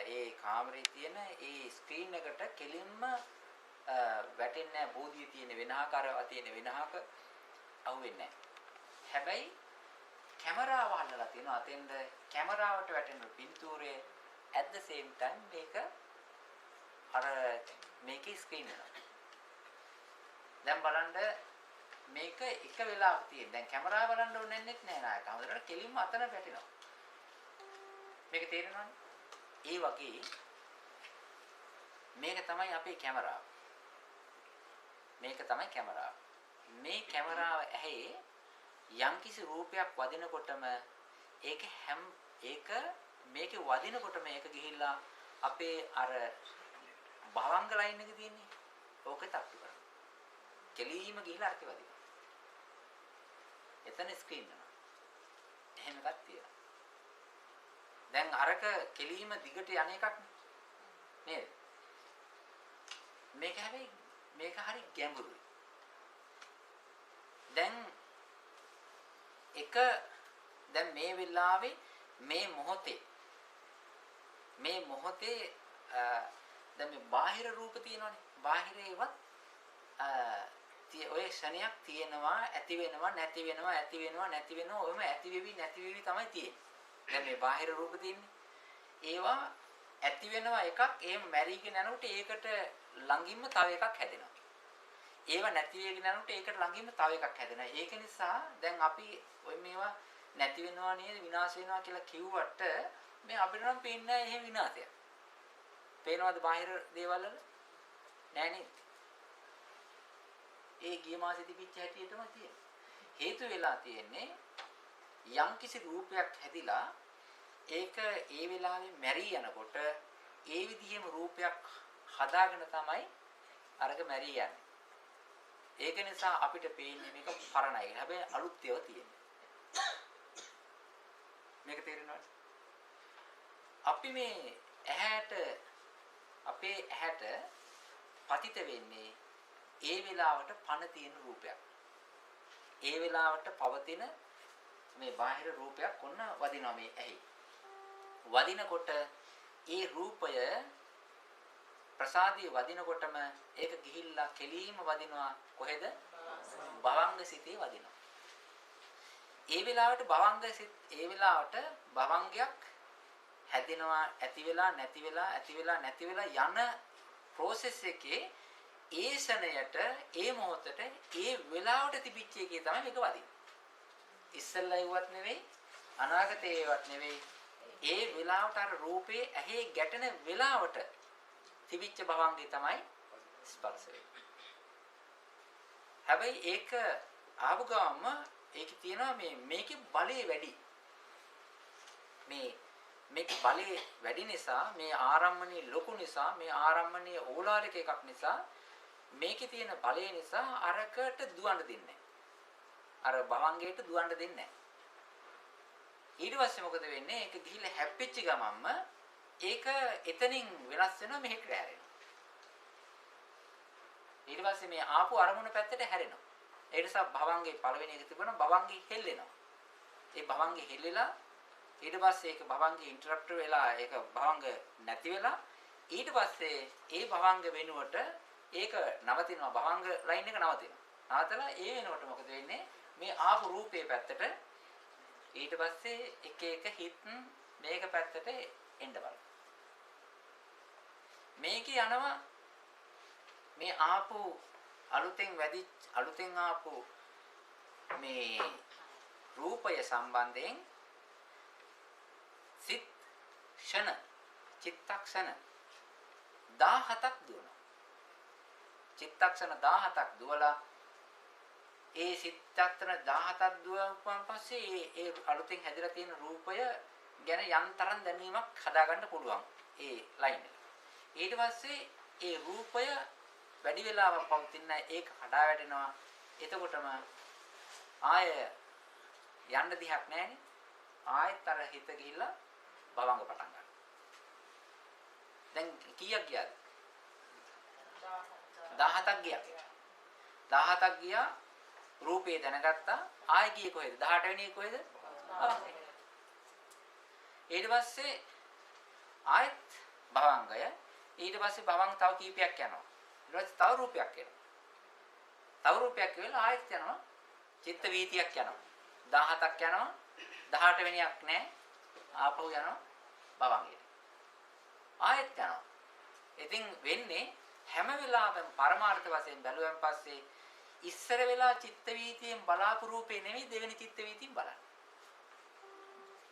ඒ කාමරේ තියෙන ඒ ස්ක්‍රීන් එකට කෙලින්ම වැටෙන්නේ නැහැ. බෝධිය තියෙන වෙනහකාරව තියෙන වෙනහක අහුවෙන්නේ නැහැ. හැබැයි කැමරාව අල්ලලා තියෙනවා. අතෙන්ද කැමරාවට වැටෙන පින්තූරය at the same time මේක අර මේකේ ස්ක්‍රීන් එක. දැන් බලන්න මේක එක වෙලාවක තියෙන. දැන් කැමරාව බලන්න ඕනේ නැහැ නායක හඳුනන කෙලින්ම අතන වැටෙනවා. මේක තේරෙනවද? ඒ වගේ මේක තමයි අපේ කැමරාව. මේක තමයි කැමරාව. මේ කැමරාව ඇහි යම්කිසි රූපයක් වදිනකොටම ඒක මේකේ වදිනකොටම ඒක ගිහිල්ලා අපේ අර භවංග ලයින් එක තියෙන්නේ. ඕකේ තට්ටු කරනවා. කෙලීම ගිහිල්ලා අරක වදිනවා. එතන ස්ක්‍රීන් එක. එහෙම එකක් තියෙනවා. දැන් අරක කෙලීම දිගට යන එකක් නේද? මේක හැබැයි මේක හරි ගැඹුරුයි. දැන් මේ වෙලාවේ මේ මොහොතේ දැන් මේ බාහිර රූප තියෙනවනේ. බාහිරේවත් ඔය ක්ෂණයක් තියෙනවා, ඇති වෙනවා, නැති වෙනවා, ඇති වෙනවා, නැති වෙනවා. ඔයම ඇති වෙවි නැති වෙවි තමයි තියෙන්නේ. දැන් මේ බාහිර රූප තියෙන්නේ. ඒවා ඇති වෙනවා එකක්, එහෙම මැරිගෙන යනකොට ඒකට ළඟින්ම තව එකක් හැදෙනවා. ඒව නැති වෙගෙන යනකොට ඒකට ළඟින්ම තව එකක් හැදෙනවා. ඒක නිසා දැන් අපි ඔය මේවා නැති වෙනවා නේද, විනාශ වෙනවා කියලා කිව්වට මේ අපිට නම් පේන්නේ නැහැ එහෙම විනාශයක්. පේනවද බාහිර දේවල් වල? නෑ නේද? ඒ ගිය මාසෙ තිබිච්ච හැටියටම තියෙනවා. හේතු වෙලා තියෙන්නේ යම්කිසි රූපයක් හැදිලා ඒක ඒ වෙලාවේ මැරී යනකොට ඒ විදිහේම රූපයක් හදාගෙන තමයි අරක මැරී යන්නේ. ඒක නිසා අපිට පේන්නේ මේක පරණයි. හැබැයි අලුත් ඒවා තියෙනවා. මේක තේරෙනවද? අපි මේ අපේ ඇහැට පතිත වෙන්නේ ඒ වෙලාවට පණ තියෙන රූපයක්. ඒ වෙලාවට පවතින මේ බාහිර රූපයක් ඔන්න වදිනවා මේ ඇහි. වදිනකොට ඒ රූපය ප්‍රසාදී වදිනකොටම ඒක ගිහිල්ලා කෙලීම වදිනවා කොහෙද? භවංග සිතේ වදිනවා. ඒ වෙලාවට භවංගයක් හැදෙනවා, ඇති වෙලා නැති වෙලා ඇති වෙලා නැති වෙලා යන process එකේ ඒ ශණයට ඒ මොහොතට ඒ වෙලාවට තිබිච්ච එකේ තමයි මේක වදින්නේ. ඉස්සෙල්ලා ඉවත් නෙවෙයි, අනාගතේ ඒවත් නෙවෙයි. ඒ වෙලාවට අර රූපේ ඇහි ගැටෙන වෙලාවට තිබිච්ච භවංගේ තමයි ස්පර්ශ වෙන්නේ. හැබැයි ඒක ආපු ගමම ඒකේ තියෙනවා මේකේ බලය වැඩි. මේක බලය වැඩි නිසා, මේ ආරම්මණයේ ලොකු නිසා, මේ ආරම්මණයේ ඕලාරික එකක් නිසා මේකේ තියෙන බලය නිසා අරකට දුවන්න දෙන්නේ නැහැ. අර භවංගයට දුවන්න දෙන්නේ නැහැ. ඊට පස්සේ මොකද වෙන්නේ? ඒක ගිහිල්ලා හැප්පෙච්ච ගමන්ම ඒක එතනින් වෙනස් වෙනවා, මෙහෙට හැරෙනවා. ඊට පස්සේ මේ ආපු අරමුණ පැත්තට හැරෙනවා. ඒ නිසා භවංගේ පළවෙනි එක තිබුණා, භවංගේ හෙල්ලෙනවා. ඒ භවංගේ හෙල්ලෙලා ඊට පස්සේ ඒක භවංගේ ඉන්ටරප්ට් වෙලා ඒක භවංග නැති වෙලා ඊට පස්සේ ඒ භවංග වෙනුවට ඒක නවතිනවා, භවංග ලයින් එක නවතිනවා. නවතලා ඒ වෙනුවට මොකද වෙන්නේ? මේ ආපු රූපේ පැත්තට ඊට පස්සේ එක එක හිත් මේක පැත්තට එන්න බලන්න. මේක යනවා මේ ආපු අලුතෙන් ආපු මේ රූපය සම්බන්ධයෙන් සිත් ක්ෂණ චිත්තක්ෂණ 17ක් දුවනවා. චිත්තක්ෂණ 17ක් දුවලා ඒ චිත්තක්ෂණ 17ක් දුවපුවාන් පස්සේ ඒ අලුතෙන් හැදිලා තියෙන රූපය ගැන යන්තරම් දැනීමක් හදාගන්න පුළුවන් ඒ ලයින් එක. ඊට පස්සේ ඒ රූපය වැඩි වෙලාවක් පවතින ඒක කඩා වැටෙනවා. එතකොටම ආය යන්න දිහක් නැහැනේ. ආයෙත් අර හිත ගිහිල්ලා භවංග පටන් ගන්නවා. දැන් කීයක් ගියාද? 17ක් ගියා. 17ක් ගියා රූපේ දැනගත්තා. ආයෙ ගියේ කොහෙද? 18 වෙනි එක කොහෙද? ඊට පස්සේ ආයෙත් භවංගය. ඊට පස්සේ භවංග තව කීපයක් යනවා. ඊට පස්සේ තව රූපයක් එනවා. තව රූපයක් වෙලා ආයෙත් යනවා. චිත්ත වීතියක් යනවා. 17ක් යනවා. 18 වෙනියක් නැහැ. ආපහු යනවා භවංගයට. ආයෙත් යනවා. ඉතින් වෙන්නේ හැම වෙලාවෙම පරමාර්ථ වශයෙන් බැලුවෙන් පස්සේ ඉස්සර වෙලා චිත්ත වීතියෙන් බලාපු රූපේ නෙවෙයි දෙවෙනි චිත්ත වීතියෙන් බලන්නේ.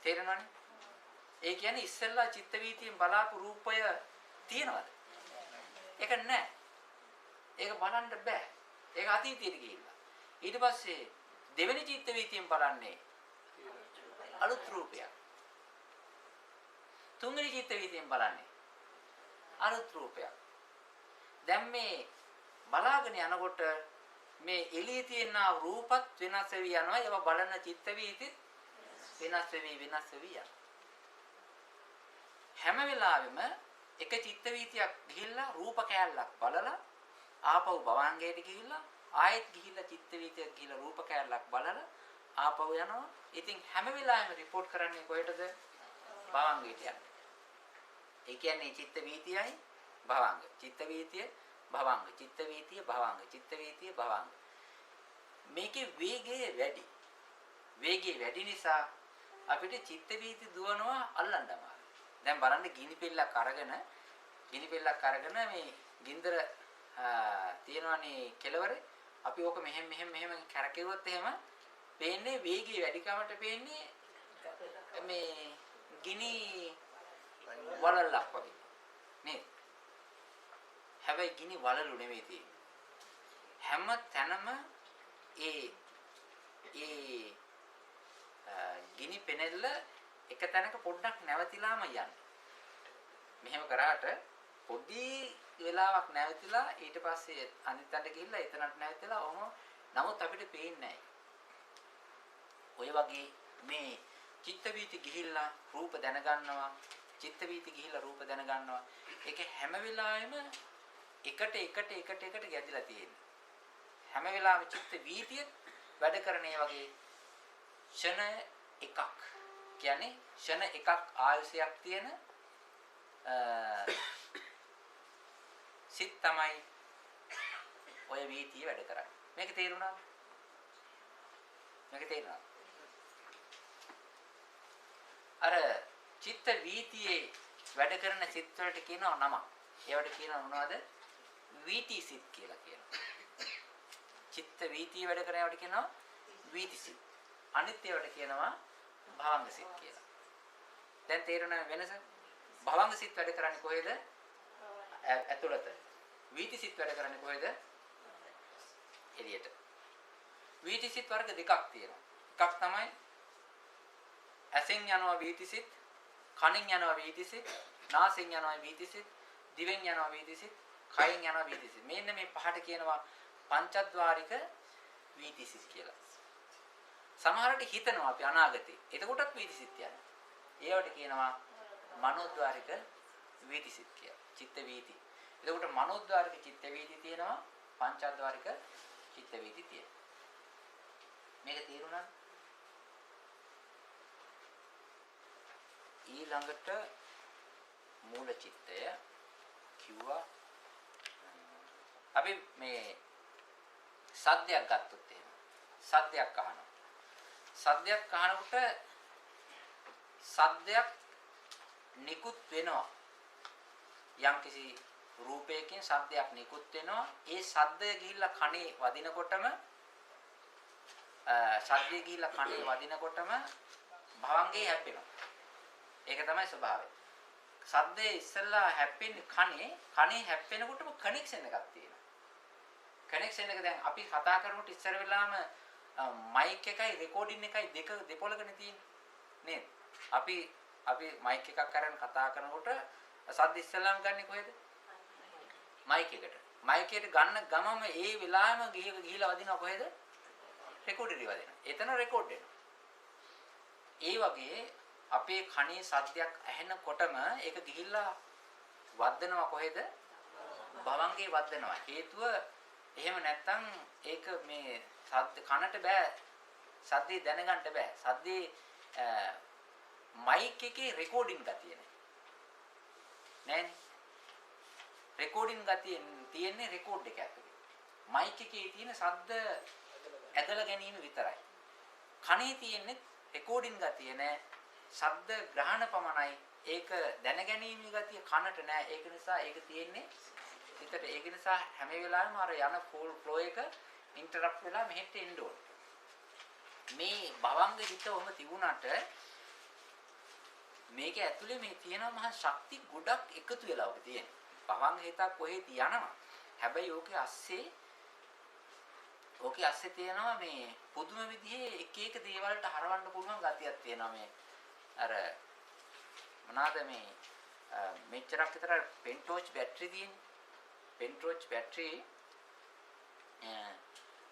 තේරෙනවනේ? ඒ කියන්නේ ඉස්සෙල්ලා චිත්ත වීතියෙන් බලාපු රූපය තියෙනවද? ඒක නැහැ. ඒක බලන්න බෑ. ඒක අතීතයට ගිහිල්ලා. ඊට පස්සේ දෙවෙනි චිත්ත වීතියෙන් බලන්නේ අලුත් රූපයක්. තුන්වෙනි චිත්ත වීතියෙන් බලන්නේ අලුත් රූපයක්. දැන් මේ බලාගෙන යනකොට මේ එළියේ තියෙන රූපත් වෙනස් වෙවි යනවා. ඒවා බලන චිත්ත වීතිත් වෙනස් වෙවි යනවා. හැම වෙලාවෙම එක චිත්ත වීතියක් ගිහිල්ලා රූප කෑල්ලක් බලලා ආපහු භවංගයට ගිහිල්ලා ආයෙත් ගිහිල්ලා චිත්ත වීතියක් ගිහිල්ලා රූප කෑල්ලක් බලලා ආපහු යනවා. ඉතින් හැම වෙලාවෙම රිපෝට් කරන්නේ කොහෙටද? භවංගයට යන්නේ. ඒ කියන්නේ චිත්ත වීතියයි භවංග. චිත්ත වීතිය භවංග. චිත්ත වීතිය භවංග. චිත්ත වීතිය භවංග. මේකේ වේගය වැඩි. වේගය වැඩි නිසා අපිට චිත්ත වීති දුවනවා අල්ලන්න අමාරුයි. දැන් බලන්න ගිනි පෙල්ලක් අරගෙන මේ ගින්දර තියෙනවනේ කෙලවරේ අපි ඕක මෙහෙම කරකෙවුවොත් එහෙම පේන්නේ වේගය වැඩිකමට පේන්නේ මේ ගිනි වලල්ලක් වගේ නේද? හැබැයි ගිනි වලලු නෙවෙයි තියෙන්නේ. හැම තැනම ඒ ගිනි පෙනෙල්ල එක තැනක පොඩ්ඩක් නැවතිලාම යන්නේ. මෙහෙම කරාට පොඩි වෙලාවක් නැවතිලා ඊට පස්සේ අනිත් තැනට ගිහිල්ලා එතනට නැවතිලා ඔහොම නමුත් අපිට පේන්නේ නැහැ. ඔය වගේ මේ චිත්ත වීති ගිහිල්ලා රූප දැනගන්නවා. චිත්ත වීති ගිහිල්ලා රූප දැනගන්නවා. ඒක හැම වෙලාවෙම එකට ගැදිලා තියෙන්නේ. හැම වෙලාවෙම චිත්ත වීතිය වැඩ කරන ඒ වගේ ක්ෂණ එකක්. කියන්නේ ක්ෂණ එකක් ආයුෂයක් තියෙන සිත් තමයි ඔය වීතිය වැඩ කරන්නේ. මේක තේරුණාද? අර චිත්ත වීතියේ වැඩ කරන සිත් වලට කියනවා නම. ඒවට කියනවා මොනවද? වීති සිත් කියලා කියනවා. චිත්ත වීතිය වැඩ කරන ඒවට කියනවා වීති සිත්. අනිත් ඒවට කියනවා භවංග සිත් කියලා. දැන් තේරුණා වෙනස? භවංග සිත් වැඩ කරන්නේ කොහෙද? ඇතුළත. වීති සිත් වැඩ කරන්නේ කොහෙද? එළියට. වීති සිත් වර්ග දෙකක් තියෙනවා. එකක් තමයි ඇසෙන් යනවා වීති සිත්, කනින් යනවා වීති සිත්, නාසයෙන් යනවා වීති සිත්, දිවෙන් යනවා වීති සිත්, කයෙන් යනවා වීති සිත්. මෙන්න මේ පහට කියනවා පංචද්වාරික වීති සිත් කියලා. සමහරට හිතනවා අපි අනාගතේ. එතකොටත් වීති සිත් යනවා. ඒවට කියනවා මනෝද්වාරික වීති සිත් කියලා. චිත්ත වීති. එතකොට මනෝද්වාරික චිත්ත වීති තියෙනවා, පංචද්වාරික චිත්ත වීති තියෙනවා. මේක තේරුණාද? ඊළඟට මූල චිත්තය කිව්වා. අපි මේ සද්දයක් ගත්තොත් එහෙම. සද්දයක් අහනවා. සද්දයක් අහනකොට සද්දයක් නිකුත් වෙනවා. යම්කිසි රූපයකින් සද්දයක් නිකුත් වෙනවා. ඒ සද්දය ගිහිල්ලා කනේ වදිනකොටම සද්දය ගිහිල්ලා කනේ වදිනකොටම භවංගේ හැප්පෙනවා. ඒක තමයි ස්වභාවය. සද්දේ ඉස්සෙල්ලා හැප්පෙන්නේ කනේ හැප්පෙනකොටම කනෙක්ෂන් එකක් තියෙනවා. කනෙක්ෂන් එක දැන් අපි කතා කරනකොට ඉස්සර වෙලාම මයික් එකයි රෙකෝඩින් එකයි දෙක දෙපොලකනේ තියෙන්නේ නේද? අපි මයික් එකක් අරන් කතා කරනකොට සද්ද ඉස්සෙල්ලාම ගන්නෙ කොහෙද? මයික් එකට. මයික් එකට ගන්න ගමම ඒ වෙලාවෙම ගිහිලා වදිනවා කොහෙද? රෙකෝඩරේ වදිනවා. එතන රෙකෝඩ් වෙනවා. ඒ වගේ අපේ කනේ සද්දයක් ඇහෙනකොටම ඒක ගිහිල්ලා වදනවා කොහෙද? භවංගේ වදනවා. හේතුව එහෙම නැත්තම් ඒක මේ සද්ද කනට බෑ. සද්දේ දැනගන්න බෑ. සද්දේ මයික් එකේ රෙකෝඩින් ගතිය නෑනේ. රෙකෝඩින් ගතිය තියෙන්නේ රෙකෝඩ් එක ඇතුලේ. මයික් එකේ තියෙන සද්ද ඇදලා ගැනීම විතරයි. කනේ තියෙන්නේ රෙකෝඩින් ගතිය නෑ. ශබ්ද ග්‍රහණ පමණයි. ඒක දැනගැනීමේ ගතිය කනට නෑ. ඒක නිසා ඒක තියෙන්නේ හිතට. ඒක නිසා හැම වෙලාවෙම අර යන ෆුල් ෆ්ලෝ එක ඉන්ටරප්ට් වෙලා මෙහෙට එන්න ඕන. මේ භවංග හිතවම තිබුණාට මේක ඇතුලේ මේ තියෙන මහා ශක්ති ගොඩක් එකතු වෙලා ඔක තියෙන. භවංග හිතක් කොහෙද යනවා. හැබැයි ඕකේ අස්සේ තියෙනවා මේ පුදුම විදිහේ එක එක දේවල්ට හරවන්න පුළුවන් ගතියක් තියෙනවා මේ. අර මොනවාද මේ මෙච්චරක් විතර පෙන්ටෝච් බැටරි තියෙන්නේ.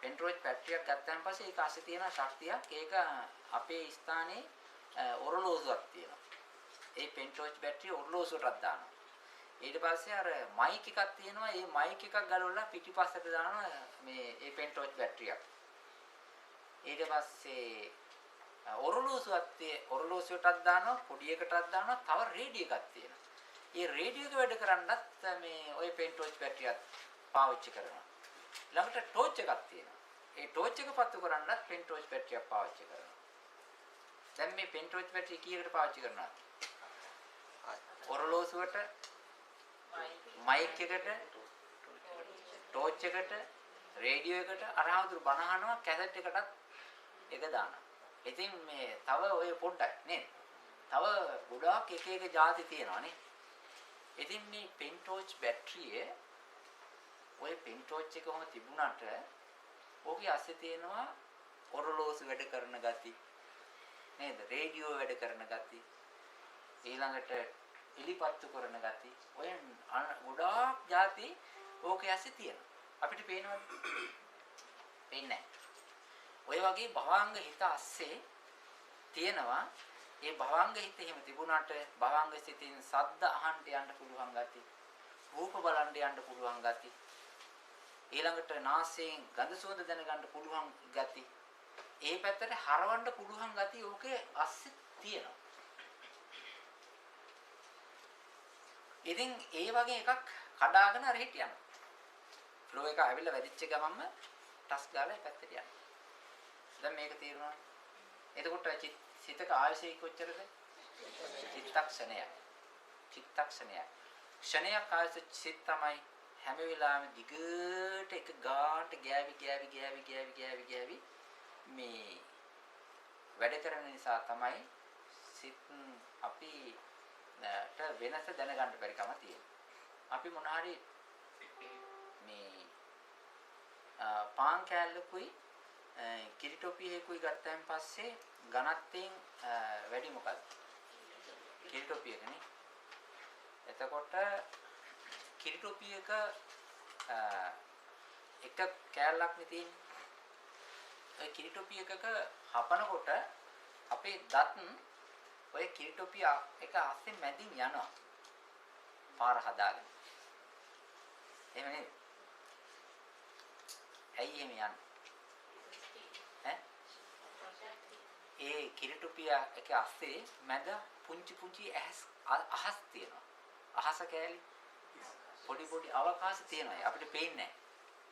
පෙන්ටෝච් බැටරියක් ගත්තාන් පස්සේ ඒක අස්සේ තියෙන ශක්තියක් ඒක අපේ ස්ථානයේ ඔරලෝසුවක් තියෙනවා. ඒ පෙන්ටෝච් බැටරිය ඔරලෝසුවටත් දානවා. ඊට පස්සේ අර මයික් එකක් තියෙනවා. ඒ මයික් එකක් ගලවලා පිටිපස්සට දානවා මේ ඒ පෙන්ටෝච් බැටරියක්. ඊට පස්සේ ඔරලෝසුවටත් දානවා, පොඩි එකටත් දානවා, තව රේඩියෝ එකක් තියෙනවා. ඒ රේඩියෝ එක වැඩ කරන්නත් මේ ওই පෙන්ටෝච් බැටරියක් පාවිච්චි කරනවා. ළඟට ටෝච් එකක් තියෙනවා. ඒ ටෝච් එක පත්තු කරන්නත් පෙන්ටෝච් බැටරියක් පාවිච්චි කරනවා. දැන් මේ පෙන්ටෝච් බැටරිය කීයකට පාවිච්චි කරනවද? ඔරලෝසුවට, මයික් එකට, ටෝච් එකට, රේඩියෝ එකට අරහවතුරු බණ අහනවා, කැසට් එකටත් එක දානවා. ඉතින් මේ තව ඔය පොඩ්ඩක් නේද? තව ගොඩාක් එක එක જાති තියෙනවා නේ. ඉතින් මේ පෙන්ටෝච් බැටරියේ ඔය පෙන්ටෝච් එක කොහොම තිබුණාට ඕකේ අස්සේ තියෙනවා ඔරලෝසු වැඩ කරන ගති නේද? රේඩියෝ වැඩ කරන ගති. ඊළඟට එලිපත්තු කරන ගති. ඔය ගොඩාක් જાති ඕකේ ඇස්සේ තියෙනවා. අපිට පේනවද? පේන්නේ නැහැ. ඔය වගේ භවංග හිත අස්සේ තියෙනවා. ඒ භවංග හිත එහෙම තිබුණාට භවංග සිතින් සද්ද අහන්න යන්න පුළුවන් ගති. රූප බලන්න යන්න පුළුවන් ගති. ඊළඟට නාසයෙන් ගඳ සුවඳ දැනගන්න පුළුවන් ගති. ඒ පැත්තට හරවන්න පුළුවන් ගති ඕකේ අස්සේ තියෙනවා. ඉතින් ඒ වගේ එකක් කඩාගෙන අර හිට යනවා. ෆ්ලෝ එක ඇවිල්ලා වැදිච්ච ගමන්ම ටස් ගාලා පැත්තට යනවා. දැන් මේක තේරුණාද? එතකොට සිතක ආයශය කොච්චරද? චිත්තක්ෂණයක්. ක්ෂණයක් ආයස සිත තමයි හැම වෙලාවෙම දිගට එක ගාට ගෑවි මේ වැඩ කරන නිසා තමයි සිත් අපිට වෙනස දැනගන්න බැරි කම තියෙනවා. අපි මොන හරි මේ පාන් කෑල්ලකුයි කිරිටොපියකුයි ගත්තාන් පස්සේ ඝනත්වයෙන් වැඩි මොකක්ද? කිරිටොපියකනේ. එතකොට කිරිටොපියක එක කෑල්ලක් නේ තියෙන්නේ. ඒ කිරිටොපියකක හපනකොට අපේ දත් ඔය කිරිටොපිය එක අස්සේ මැදින් යනවා. පාර හදාගෙන. එහෙම නේද? ඇයි එහෙම යන්නේ? ඒ කිරිටොපිය එක අස්සේ මැද පුංචි අහස් තියෙනවා. අහස කෑලි පොඩි අවකාශ තියෙනවා. අපිට පේන්නේ නැහැ.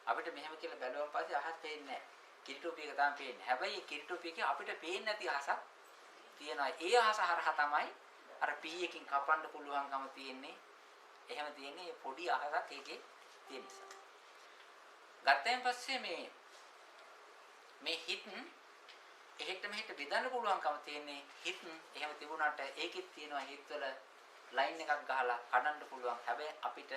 අපිට මෙහෙම කියලා බැලුවම පස්සේ අහස් පේන්නේ නැහැ. කිරිටොපියක තමයි පේන්නේ. හැබැයි කිරිටොපියක අපිට පේන්නේ නැති අහසක් තියෙනවා. ඒ අහස හරහා තමයි අර පීයකින් කපන්න පුළුවන්කම තියෙන්නේ. එහෙම තියෙන්නේ මේ පොඩි අහසක් ඒකේ තියෙන නිසා. ගත්තෙන් පස්සේ මේ හිත එහෙට මෙහෙට බෙදන්න පුළුවන්කම තියෙන්නේ. හිත එහෙම තිබුණාට ඒකෙත් තියෙනවා හිතවල ලයින් එකක් ගහලා කඩන්න පුළුවන්. හැබැයි අපිට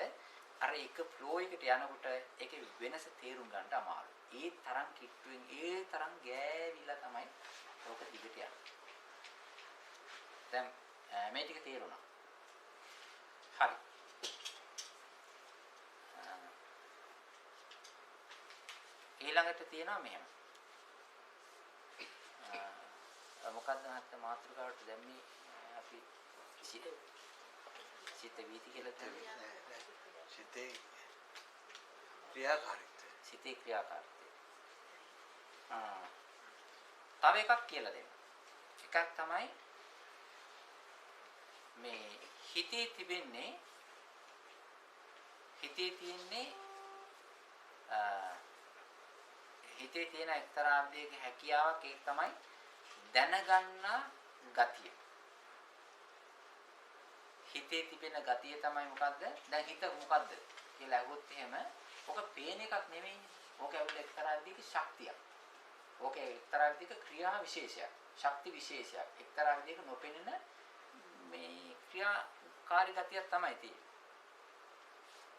අර එක ෆ්ලෝ එකට යනකොට ඒකේ වෙනස තේරුම් ගන්න අමාරුයි. ඒ තරම් කිට්ටුවෙන් ඒ තරම් ගෑවිලා තමයි ඕක දිගට යන්නේ. දැන් මේ ටික තේරුණා. හරි. ඊළඟට තියෙනවා මෙහෙම. මොකද්ද මහත්තයා මාතෘකාවට දැම්මේ අපි සිත වීති කියලා කියන්නේ. සිතේ ක්‍රියාකාරීත්වය. සිතේ ක්‍රියාකාරීත්වය. තව එකක් කියලා දෙන්න. එකක් තමයි මේ හිතේ තියෙන්නේ හිතේ තියෙන එක්තරා අධ්‍යයක හැකියාවක් ඒක තමයි දැනගන්න ගතිය. හිතේ තිබෙන ගතිය තමයි මොකද්ද? දැන් හිත මොකද්ද කියලා අහුවොත් එහෙම ඔක පේන එකක් නෙමෙයිනේ. ඕක ඇවිල්ලා එක්තරා විදිහක ශක්තියක්. ඕක එක්තරා විදිහක ක්‍රියා විශේෂයක්. ශක්ති විශේෂයක්. එක්තරා විදිහක නොපෙනෙන මේ ක්‍රියාකාරී ගතියක් තමයි තියෙන්නේ.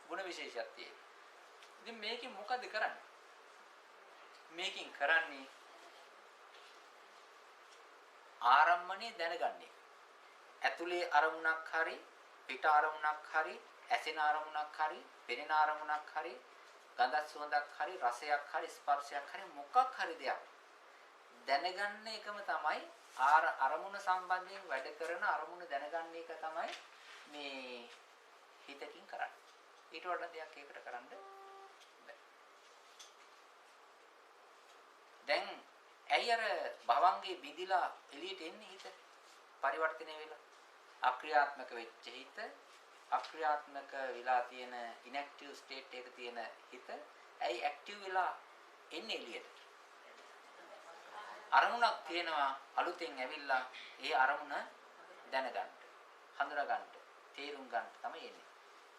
ගුණ විශේෂයක් තියෙන්නේ. ඉතින් මේකෙන් මොකද කරන්නේ? මේකෙන් කරන්නේ ආරම්මණය දැනගන්නේ. ඇතුලේ අරමුණක් හරි පිට අරමුණක් හරි ඇසෙන අරමුණක් හරි පෙනෙන අරමුණක් හරි ගඳක් සුවඳක් හරි රසයක් හරි ස්පර්ශයක් හරි මොකක් හරි දෙයක් දැනගන්න එකම තමයි අරමුණ සම්බන්ධයෙන් වැඩ කරන අරමුණ දැනගන්න එක තමයි මේ හිතකින් කරන්නේ. ඊට වඩා දෙයක් ඒකට කරන්න බෑ. දැන් ඇයි අර භවංගේ බිඳිලා එළියට එන්නේ හිත? පරිවර්තනය වෙලා අක්‍රියාත්මක වෙච්ච හිත අක්‍රියාත්මක වෙලා තියෙන ඉන්ඇක්ටිව් ස්ටේට් එක තියෙන හිත ඇයි ඇක්ටිව් වෙලා එන්නේ එළියට? අරමුණක් තියෙනවා අලුතෙන් ඇවිල්ලා ඒ අරමුණ දැනගන්න, හඳුනා ගන්න, තේරුම් ගන්න තමයි එන්නේ.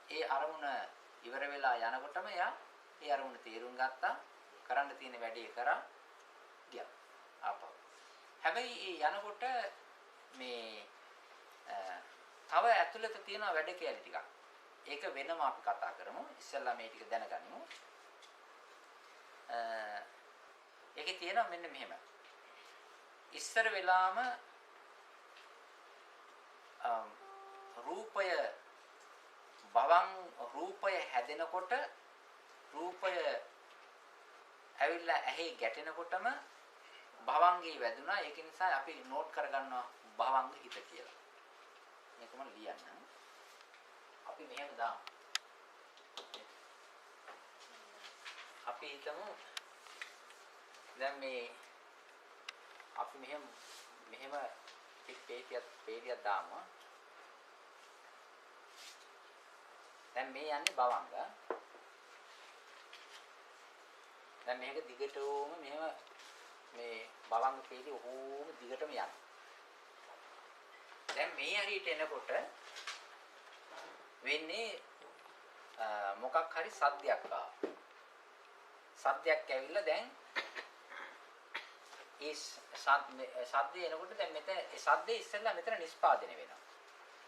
ඒ අරමුණ ඉවර වෙලා යනකොටම එයා ඒ අරමුණ තේරුම් ගත්තා, කරන්න තියෙන වැඩේ කරා ගියා. ආපහු. හැබැයි ඒ යනකොට මේ තව ඇතුළත තියෙන වැඩ කැලි ටිකක්. ඒක වෙනම අපි කතා කරමු. ඉස්සෙල්ලා මේ ටික දැනගනිමු. ඒකේ තියෙනවා මෙන්න මෙහෙම. ඉස්සර වෙලාම රූපය හැදෙනකොට රූපය ඇවිල්ලා ඇහි ගැටෙනකොටම භවංගේ වැදුනා. ඒක නිසා අපි නෝට් කරගන්නවා භවංග හිත කියලා. මේකම ලියන්න. අපි මෙහෙම දාමු. අපි හිතමු දැන් මේ අපි මෙහෙම පේටියක් දාමු. දැන් මේ යන්නේ භවංග. දැන් මේක දිගටම මෙහෙම මේ භවංග පේටි ඕම දිගටම යනවා. දැන් මේ හරියට එනකොට වෙන්නේ මොකක් හරි සද්දයක් ආවා. සද්දයක් ඇවිල්ලා දැන් ඒ සද්දේ එනකොට දැන් මෙතන ඒ සද්දේ ඉස්සෙල්ලා මෙතන නිෂ්පාදනය වෙනවා.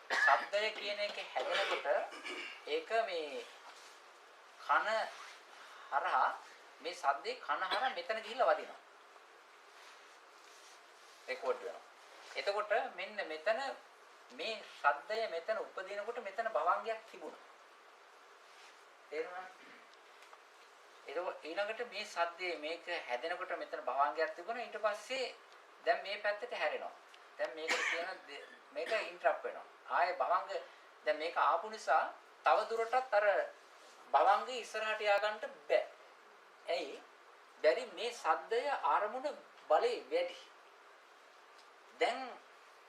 සද්දය කියන එක හැදෙනකොට ඒක මේ කන හරහා මේ සද්දේ කන හරහා මෙතන ගිහිල්ලා වදිනවා. රෙකෝඩ් වෙනවා. එතකොට මෙන්න මෙතන මේ ශබ්දය මෙතන උපදිනකොට මෙතන භවංගයක් තිබුණා. තේරුණාද? ඒක ඊළඟට මේ ශබ්දයේ මේක හැදෙනකොට මෙතන භවංගයක් තිබුණා. ඊට පස්සේ දැන් මේ පැත්තට හැරෙනවා. දැන් මේකට කියන මේක ඉන්ටරප්ට් වෙනවා. ආයේ භවංග දැන් මේක ආපු නිසා තව දුරටත් අර භවංගේ ඉස්සරහට යා ගන්නට බෑ. ඇයි? බැරි මේ ශබ්දය ආරමුණ බලේ වැඩි. දැන්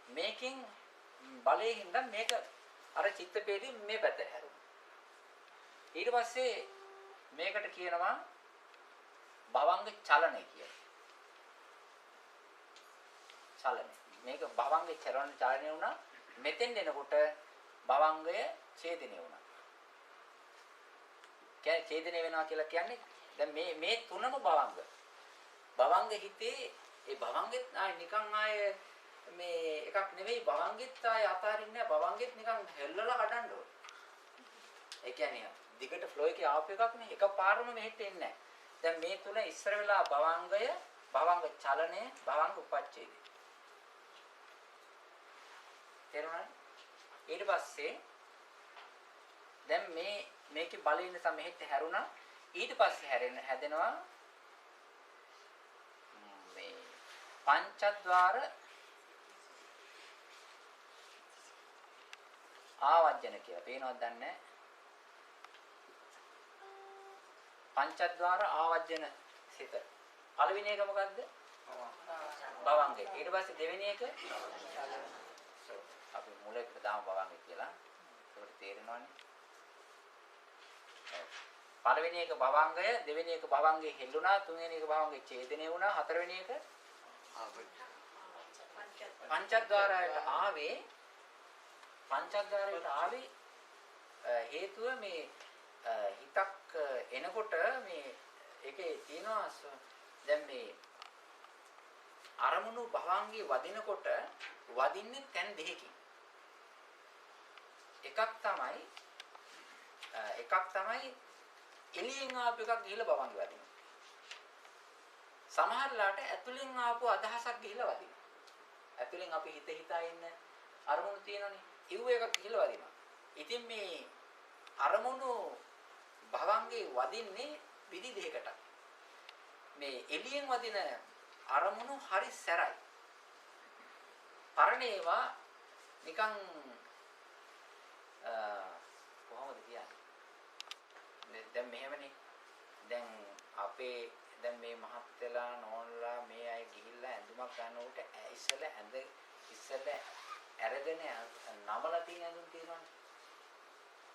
මේකෙන් බලයෙන් හින්දා මේක අර චිත්තපේටි මේ පැත්තට හැරුණා. ඊට පස්සේ මේකට කියනවා භවංග චලනය කියලා. චලනය. මේක භවංගේ චලනය වුණා. මෙතෙන් එනකොට භවංගය ඡේදනය වුණා. කියන්නේ ඡේදනය වෙනවා කියලා කියන්නේ දැන් මේ තුනම භවංග. භවංග හිතේ ඒ භවංගෙත් නිකන් ආයේ මේ එකක් නෙවෙයි භවංගෙත් ආයේ අතාරින්නේ නැහැ. භවංගෙත් නිකන් හෙල්ලලා කඩන්න ඕන. ඒ කියන්නේ දිගට ෆ්ලෝ එකේ ආපු එකක් නේ. එකපාරම මෙහෙට එන්නේ නැහැ. දැන් මේ තුන ඉස්සර වෙලා භවංගය, භවංග චලනය, භවංග උපච්ඡේදය. තේරුණාද? ඊට පස්සේ දැන් මේකේ බලය නිසා මෙහෙට හැරුණා. ඊට පස්සේ හැදෙනවා මේ පංචද්වාර ආවර්ජන කියලා. පේනවද දන්නේ? පංචද්වාර ආවර්ජන සිත. පළවෙනි එක මොකද්ද? භවංගය. ඊට පස්සේ දෙවෙනි එක අපි මුලට දාමු භවංගය කියලා. ඒකට තේරෙනවනේ. පළවෙනි එක භවංගය, දෙවෙනි එක භවංගේ හෙල්ලුණා, තුන්වෙනි එක භවංගේ ඡේදනය වුණා, හතරවෙනි එක පංචද්වාරයට ආවේ. පංචද්වාරයට ආවේ හේතුව මේ හිතක් එනකොට මේ ඒකේ තියෙනවා දැන් මේ අරමුණු භවංගේ වදිනකොට වදින්නේ තැන් දෙකකින්. එකක් තමයි එළියෙන් ආපු එකක් ගිහිල්ලා භවංගේ වදිනවා. සමහරලාට ඇතුලෙන් ආපු අදහසක් ගිහිල්ලා වදිනවා. ඇතුලෙන් අපි හිතා ඉන්න අරමුණු තියෙනනේ. ඉව් එකක් ගිහිල්ලා වදිනවා. ඉතින් මේ අරමුණු භවංගේ වදින්නේ විදි දෙකකට. මේ එළියෙන් වදින අරමුණු හරි සැරයි. පරණේවා නිකන් කොහොමද කියන්නේ? දැන් මෙහෙමනේ. දැන් අපේ දැන් මේ මහත්යලා නෝනලා මේ අය ගිහිල්ලා ඇඳුමක් ගන්නකොට ඉස්සෙල්ලා අරගෙන නමලා තියෙන ඇඳුම් තියෙනවනේ.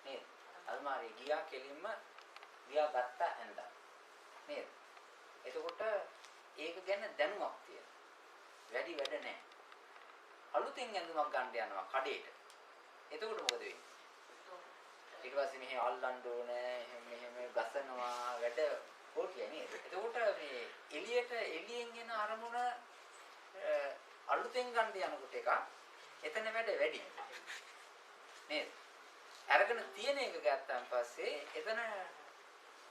නේද? අල්මාරිය ගියා කෙලින්ම ගියා ගත්ත ඇඳා. නේද? එතකොට ඒක ගැන දැනුමක් තියෙනවා. වැඩි වැඩ නැහැ. අලුතෙන් ඇඳුමක් ගන්න යනවා කඩේට. එතකොට මොකද වෙන්නේ? ඊට පස්සේ මෙහෙ අල්ලන්න ඕනේ, මෙහෙම ගසනවා වැඩ පොටිය නේද? එතකොට මේ එළියෙන් එන අරමුණ අලුතෙන් ගන්න යනකොට එක එතන වැඩ වැඩි. නේද? අරගෙන තියෙන එක ගත්තාන් පස්සේ එතන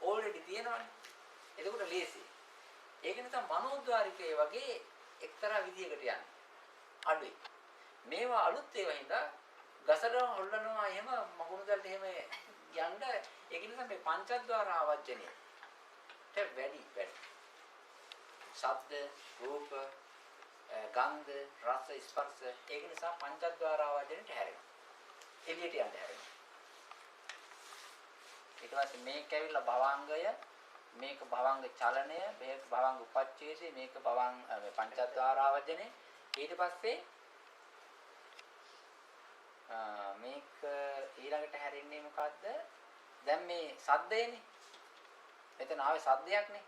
ඕල්රෙඩි තියෙනවනේ. එතකොට ලේසි. ඒක නිසා මනෝද්වාරිකයේ වගේ එක්තරා විදියකට යන්නේ. අඩුයි. මේවා අලුත් ඒවා හින්දා ගසනවා හොල්ලනවා එහෙම මකුණුදල්ට එහෙම යන්න ඒක නිසා මේ පංචද්වාර ආවර්ජනය වැඩි. ශබ්ද, රූප, ගන්ධ, රස, ස්පර්ශ ඒක නිසා පංචද්වාර ආවර්ජනයට හැරෙනවා. එළියට යන්න හැරෙනවා. ඊට පස්සේ මේක ඇවිල්ලා භවංගය, මේක භවංග චලනය, මේක භවංග උපච්ඡේදය, මේක භවංග පංචද්වාර ආවර්ජනය. ඊට පස්සේ මේක ඊළඟට හැරෙන්නේ මොකද්ද? දැන් මේ සද්දයනේ. මෙතන ආවේ සද්දයක්නේ.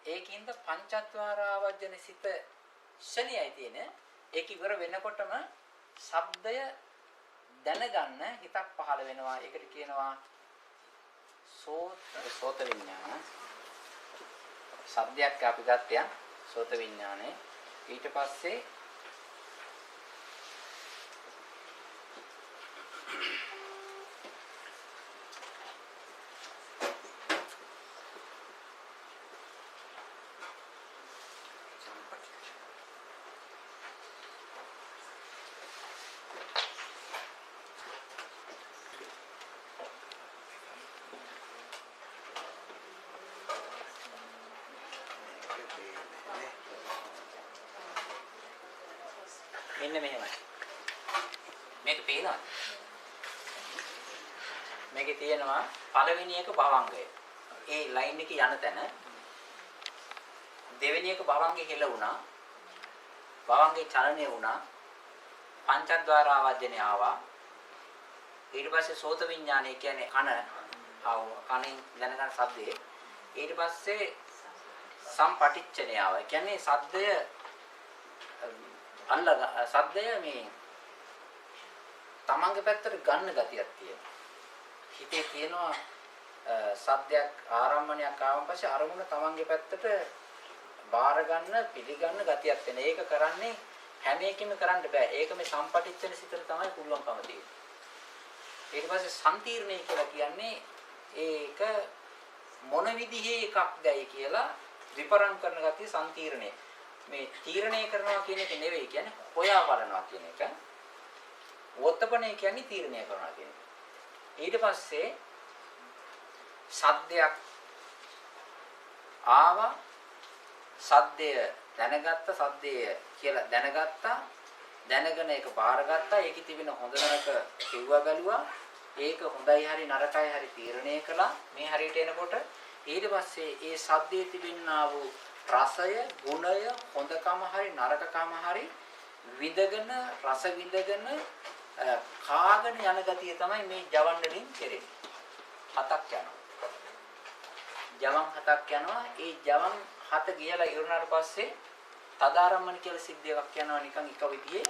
ඒකින්ද පංචද්වාර ආවර්ජන සිත ශනියයි තියෙන. ඒක ඉවර වෙනකොටම ශබ්දය දැනගන්න හිතක් පහළ වෙනවා. ඒකට කියනවා සෝත විඥාන. ශබ්දයක් අපි ගත්තේ සෝත විඥානේ. ඊට පස්සේ මෙන්න මෙහෙමයි. මේක පේනවද? මේකේ තියෙනවා පළවෙනි එක භවංගය. ඒ ලයින් එකේ යන තැන. දෙවෙනි එක භවංගේ හෙල වුණා. භවංගේ චලනය වුණා. පංචද්වාර ආවර්ජනය ආවා. ඊට පස්සේ සෝත විඥානය කියන්නේ කනෙන් දැනගන්න ශබ්දේ. ඊට පස්සේ සම්පටිච්ඡනය ආවා. කියන්නේ ශබ්දය සද්දය මේ තමන්ගේ පැත්තට ගන්න ගතියක් තියෙනවා. හිතේ තියෙනවා සද්දයක් ආරම්භණයක් ආවන් පස්සේ අරමුණ තමන්ගේ පැත්තට බාර ගන්න පිළිගන්න ගතියක් තියෙන. ඒක කරන්නේ හැම එකකින්ම කරන්න බෑ. ඒක මේ සම්පටිච්ඡන සිතට තමයි පුළුවන්කම තියෙන්නේ. ඊට පස්සේ සම්තිර්ණය කියලා කියන්නේ ඒක මොන විදිහේ එකක්දයි කියලා විපරම් කරන ගතිය සම්තිර්ණය. මේ තීරණය කරනවා කියන එක නෙවෙයි කියන්නේ හොයා බලනවා කියන එක. වොත්තපණය කියන්නේ තීරණය කරනවා කියන එක. ඊට පස්සේ සද්දයක් ආවා සද්දය දැනගත්ත සද්දය කියලා දැනගත්තා දැනගෙන ඒක බාරගත්තා ඒකේ තිබෙන හොඳ නරක කිව්වා බැලුවා ඒක හොඳයි හරි නරකයි හරි තීරණය කළා මේ හරියට එනකොට ඊට පස්සේ ඒ සද්දයේ තිබෙනා වූ රසය ගුණය හොඳකම හරි නරකකම හරි විඳගෙන රස විඳගෙන කාගෙන යන ගතිය තමයි මේ ජවන් වලින් කෙරෙන්නේ හතක් යනවා ජවන් හතක් යනවා ඒ ජවන් හත ගියලා ඉවරනාට පස්සේ තදාරම්මන කියලා සිද්ධියක් යනවා නිකන් එක විදිහේ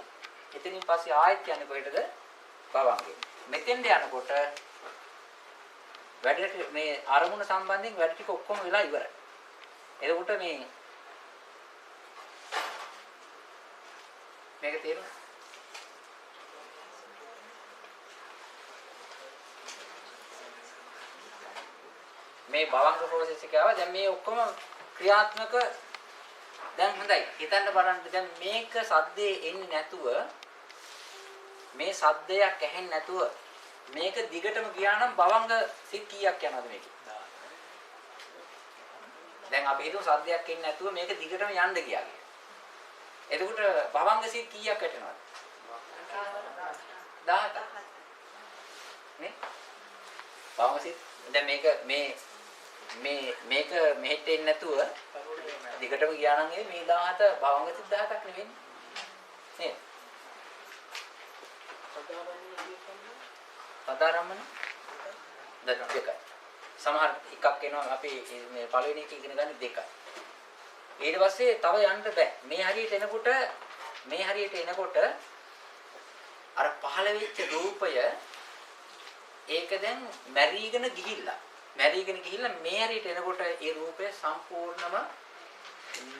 එතනින් පස්සේ ආයෙත් යන්නේ කොහෙටද භවංගේ මෙතෙන්ට යනකොට වැඩ මේ අරමුණ සම්බන්ධයෙන් වැඩ ටික ඔක්කොම වෙලා ඉවරයි එතකොට මේක තේරුණා මේ භවංග ප්‍රොසෙස් එක ආවා දැන් මේ ඔක්කොම ක්‍රියාත්මක දැන් හොඳයි හිතන්න බලන්න දැන් මේක සද්දේ එන්නේ නැතුව මේ සද්දයක් ඇහෙන්නේ නැතුව මේක දිගටම ගියා නම් භවංග සිත් කීයක් යනවද මේකේ දැන් අපි හිතුව සද්දයක් එන්නේ නැතුව මේක දිගටම යන්න ගියා කියලා එතකොට භවංග සිත් කීයක් වැටෙනවද 17 නේ භවංග සිත් දැන් මේක මේක මෙහෙට එන්නේ නැතුව දිගටම ගියා නම් මේ 17 භවංග සිත් 17ක් නෙවෙයි නේද පදාරම්මන දෙකයි සමහර එකක් එනවා අපි මේ පළවෙනි එක ඉගෙන ගන්න දෙකයි ඊට පස්සේ තව යන්න බෑ මේ හරියට එනකොට අර පහළ වෙච්ච රූපය ඒක දැන් මැරීගෙන ගිහිල්ලා මේ හරියට එනකොට ඒ රූපය සම්පූර්ණම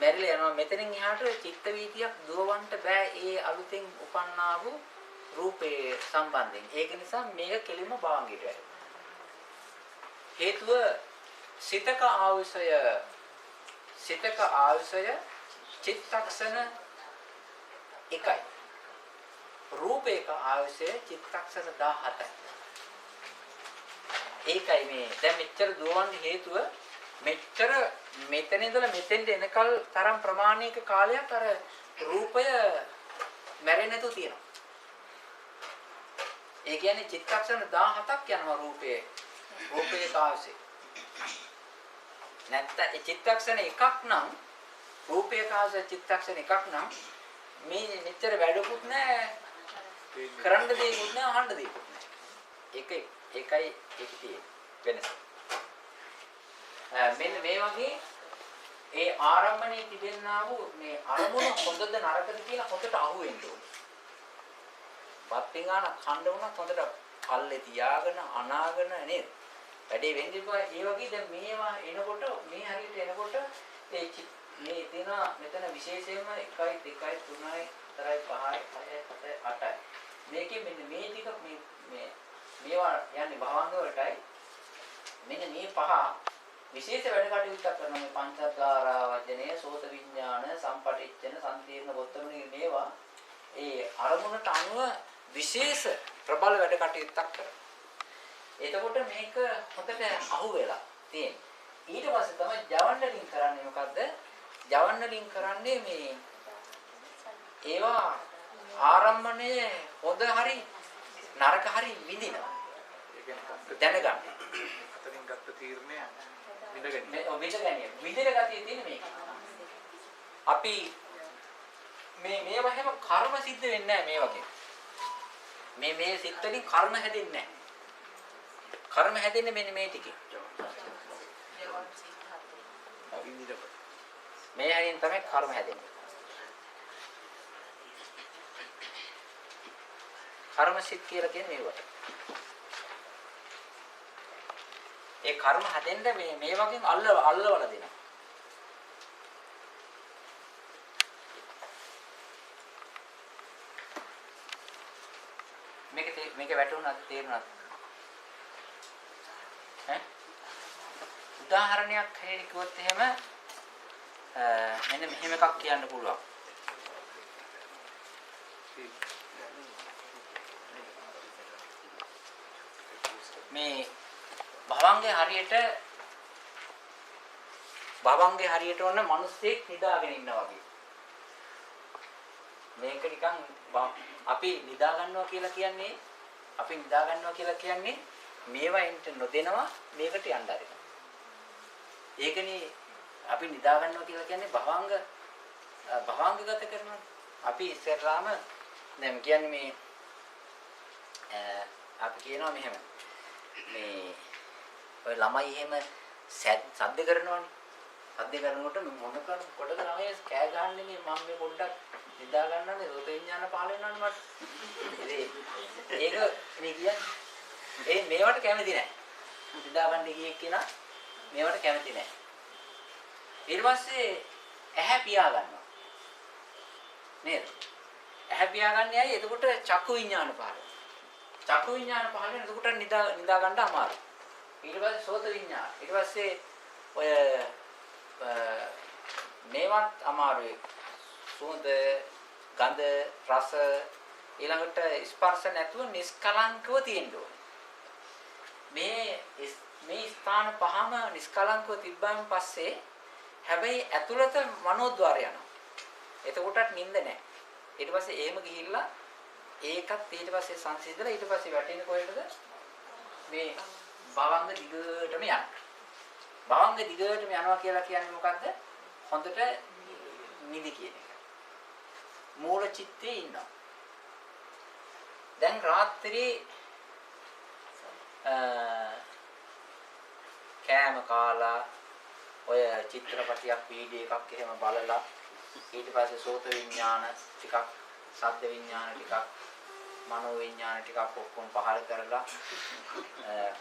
මැරිලා යනවා මෙතනින් එහාට චිත්ත වීතියක් දුවවන්න බෑ ඒ අලුතෙන් උපන්නා වූ රූපේ සම්බන්ධයෙන් ඒක නිසා මේක කෙලින්ම භවංගයට වැටෙනවා හේතුව සිතක ආයුෂය චිත්තක්ෂණ එකයි රූපේක ආයුෂය චිත්තක්ෂණ 17යි ඒකයි මේ දැන් මෙච්චර දුවවන්න හේතුව මෙච්චර මෙතන ඉඳලා මෙතෙන්ට එනකල් තරම් ප්‍රමාණික කාලයක් අර රූපය මැරෙන්නේ නැතුව තියෙනවා ඒ කියන්නේ චිත්තක්ෂණ 17ක් යනවා රූපේ කාවසේ නැත්නම් ඒ චිත්තක්ෂණ එකක් නම් රූපේ කාවසේ චිත්තක්ෂණ එකක් නම් මේ මෙච්චර වැඩකුත් නැහැ කරන්න දෙයක්වත් නැහැ අහන්න දෙයක්වත් නැහැ ඒකයි තියෙන්නේ වෙනස මෙන්න මේ වගේ ඒ ආරම්භණයේ තිබෙනා වූ මේ අරමුණ හොඳද නරකද කියලා හොඳට අහුවෙන්න ඕනේ වත්පින් ආන ඛණ්ඩ වුණා හොඳට පල්ලේ තියාගෙන අනාගෙන නේද වැඩේ වෙන්නේ කොහේ ඒ වගේ දැන් මේවා එනකොට මේ හරියට එනකොට ඒ මේ තියෙන මෙතන විශේෂයෙන්ම 1 2 3 4 5 6 7 8යි මේකේ මෙන්න මේ ටික මේවා යන්නේ භවංග වලටයි මෙන්න මේ පහ විශේෂ වැඩ කටයුත්තක් කරනවා මේ පංචද්වාරා වජනේ සෝත විඥාන සම්පටිච්ඡන සම්තිර්ණ වොත්තමනේ මේවා ඒ අරමුණට අනුව විශේෂ ප්‍රබල වැඩ කටයුත්තක් කරනවා. එතකොට මේක හොඳට අහු වෙලා තියෙනවා. ඊට පස්සේ තමයි ජවන් වලින් කරන්නේ මොකද්ද? ජවන් වලින් කරන්නේ මේ ඒවා ආරම්භණයේ හොඳ හරි නරක හරි විඳිනවා. දැනගන්න. අතරින් ගත්ත තීරණය විඳගන්නේ. විඳින ගතිය තියෙන මේක. අපි මේවා හැම කර්ම සිද්ධ වෙන්නේ නැහැ මේ වගේ. මේ සිත් වලින් කර්ම හැදෙන්නේ නැහැ. කර්ම හැදෙන්නේ මෙන්න මේ ටිකේ. මේ හරින් තමයි කර්ම හැදෙන්නේ. කර්මසිත කියලා කියන්නේ මේවට. ඒ කර්ම හදෙන්න මේ වගේ අල්ලවල දෙනවා. මේක වැටුණාද තේරුණාද? ඈ උදාහරණයක් හැරෙන්න කිව්වොත් එහෙම මෙන්න මෙහෙම එකක් කියන්න පුළුවන්. මේ භවංගේ හරියට ඔන්න මිනිස්සෙක් නිදාගෙන ඉන්නවා වගේ. මේක නිකන් අපි නිදා ගන්නවා කියලා කියන්නේ මේවා එන්ට නොදෙනවා මේකට යන්න ආරිනවා. ඒකනේ අපි නිදා ගන්නවා කියලා කියන්නේ භවංගගත කරනවා. අපි ඉස්සරහාම දැන් කියන්නේ මේ අපි කියනවා මෙහෙම මේ ඔය ළමයි එහෙම සද්ද කරනවනේ. සද්ද කරනකොට මොනකද කොටද ළමයි කෑ ගහන්නේ මේ මම මේ පොඩ්ඩක් නිදා ගන්නනේ රෝත විඥාන පහල වෙනවනේ මට. ඒක මේ කියන්නේ මේවට කැමති නැහැ. නිදා ගන්න ගියේ කෙනා මේවට කැමති නැහැ. ඊට පස්සේ ඇහැ පියා ගන්නවා. නේද? ඇහැ පියා ගන්න යයි එතකොට චක්කු විඥාන පහල. චක්කු විඥාන පහල වෙන එතකොට නිදා ගන්න අමාරුයි. ඊට පස්සේ සෝත විඥාන. ඊට පස්සේ ඔය මේවත් අමාරුයි. සුවඳ, ගඳ, රස ඊළඟට ස්පර්ශ නැතුව නිස්කලංකව තියෙන්න ඕනේ. මේ ස්ථාන පහම නිස්කලංකව තිබ්බාම පස්සේ හැබැයි ඇතුළත මනෝද්වාරය යනවා. එතකොටත් නිින්ද නැහැ. ඊට පස්සේ එහෙම ගිහිල්ලා ඒකත් ඊට පස්සේ සංසිඳලා ඊට පස්සේ වැටෙන්නේ කොහෙටද? මේ භවංග දිගටම යනවා. භවංග දිගටම යනවා කියලා කියන්නේ මොකද්ද? හොඳට නිදි කියන එක. මූල චිත්තේ ඉන්නවා. දැන් රාත්‍රී කෑම කාලා ඔය චිත්‍රපටයක් වීඩියෝ එකක් එහෙම බලලා ඊට පස්සේ සෝත විඥාන ටිකක් ශබ්ද විඥාන ටිකක් මනෝ විඥාන ටිකක් ඔක්කොම පහළ කරලා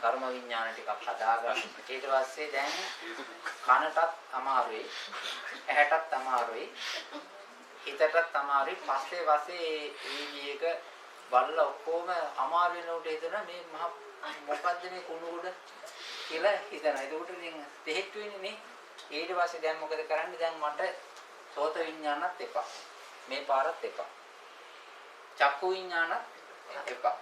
කර්ම විඥාන ටිකක් හදාගන්න. ඊට පස්සේ දැන් කනටත් අමාරුයි, ඇහැටත් අමාරුයි, හිතටත් අමාරුයි. පස්සේ වීඩියෝ එක බලලා ඔක්කොම අමාරු වෙනකොට හිතන මේ මහ මොකද්ද මේ කුණුගොඩ කියලා හිතනවා. ඒකට ඉතින් දෙහෙට්ටු වෙන්නේ නේ. ඊට පස්සේ දැන් මොකද කරන්නේ? දැන් මට සෝත විඥානත් එපා. මේ පාරත් එපා. චක්කු විඥානත් එපා.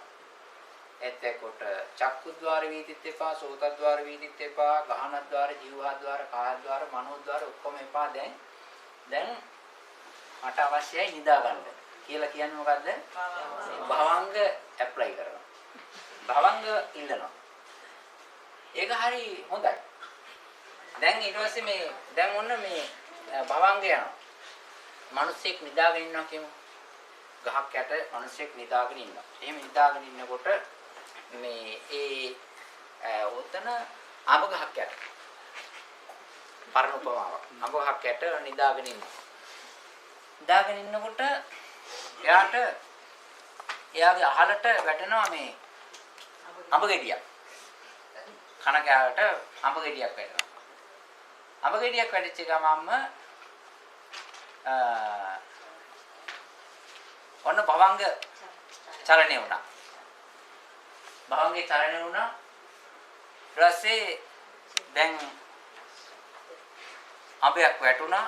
එතකොට චක්කුද්්වාර වීදිත් එපා, සෝතද්්වාර වීදිත් එපා, ගහනද්්වාර, ජීවහද්්වාර, කායද්්වාර, මනෝද්්වාර ඔක්කොම එපා. දැන් මට අවශ්‍යයි නිදා ගන්න කියලා කියන්නේ මොකද්ද? භවංග ඇප්ලයි කරනවා. භවංග ඉල්ලනවා. ඒක හරි හොඳයි. දැන් ඊට පස්සේ දැන් ඔන්න මේ භවංග යනවා. මිනිස්සෙක් නිදාගෙන ඉන්නවා කියමු. ගහක් යට මිනිස්සෙක් නිදාගෙන ඉන්නවා. එහෙම නිදාගෙන ඉන්නකොට ඔතන අඹ ගහක් යට. පරණ උපමාවක්. අඹ ගහක් යට නිදාගෙන ඉන්නවා. නිදාගෙන ඉන්නකොට එයාගේ අහලට වැටෙනවා මේ අඹ ගෙඩියක්. කන කෑවට අඹ ගෙඩියක් වැටෙනවා. අඹ ගෙඩියක් වැටිච්ච ගමන්ම ඔන්න භවංග චලනය වුණා. භවංගේ චලනය වුණා. ඊට පස්සේ දැන් අඹයක් වැටුණා.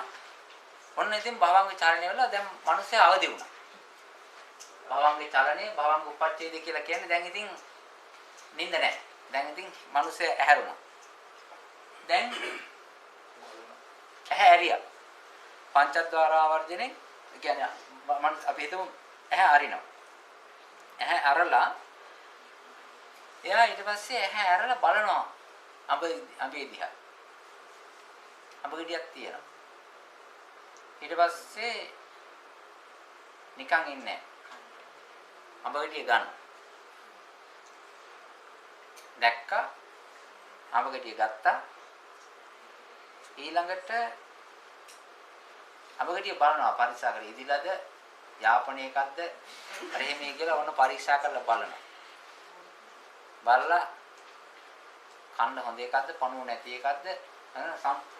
ඔන්න ඉතින් භවංග චලනය වල දැන් මිනිස්සයා අවදි වුණා. භවංගේ චලනය භවංග උපච්ඡේද කියලා කියන්නේ දැන් ඉතින් නිින්ද නැහැ. දැන් ඉතින් මිනිස්සයා ඇහැරුණා. දැන් ඇහැ ඇරියා. පංචද්වාර ආවර්ජනේ කියන්නේ අපි හිතමු ඇහැ අරිනවා. ඇහැ අරලා එයා ඊට පස්සේ ඇහැ අරලා බලනවා අඹේ දිහා. අඹ ගෙඩියක් තියෙනවා. ඊට පස්සේ නිකන් ඉන්නේ අඹ ගෙඩිය ගන්න. දැක්කා අඹ ගෙඩිය ගත්තා. ඊළඟට අඹ ගෙඩිය බලනවා පරිසරය ඉදිලාද යාපනයේ එකක්ද අර එහෙම කියලා ඔන්න පරීක්ෂා කරලා බලනවා. බලලා කන්න හොඳ එකක්ද පණුව නැති එකක්ද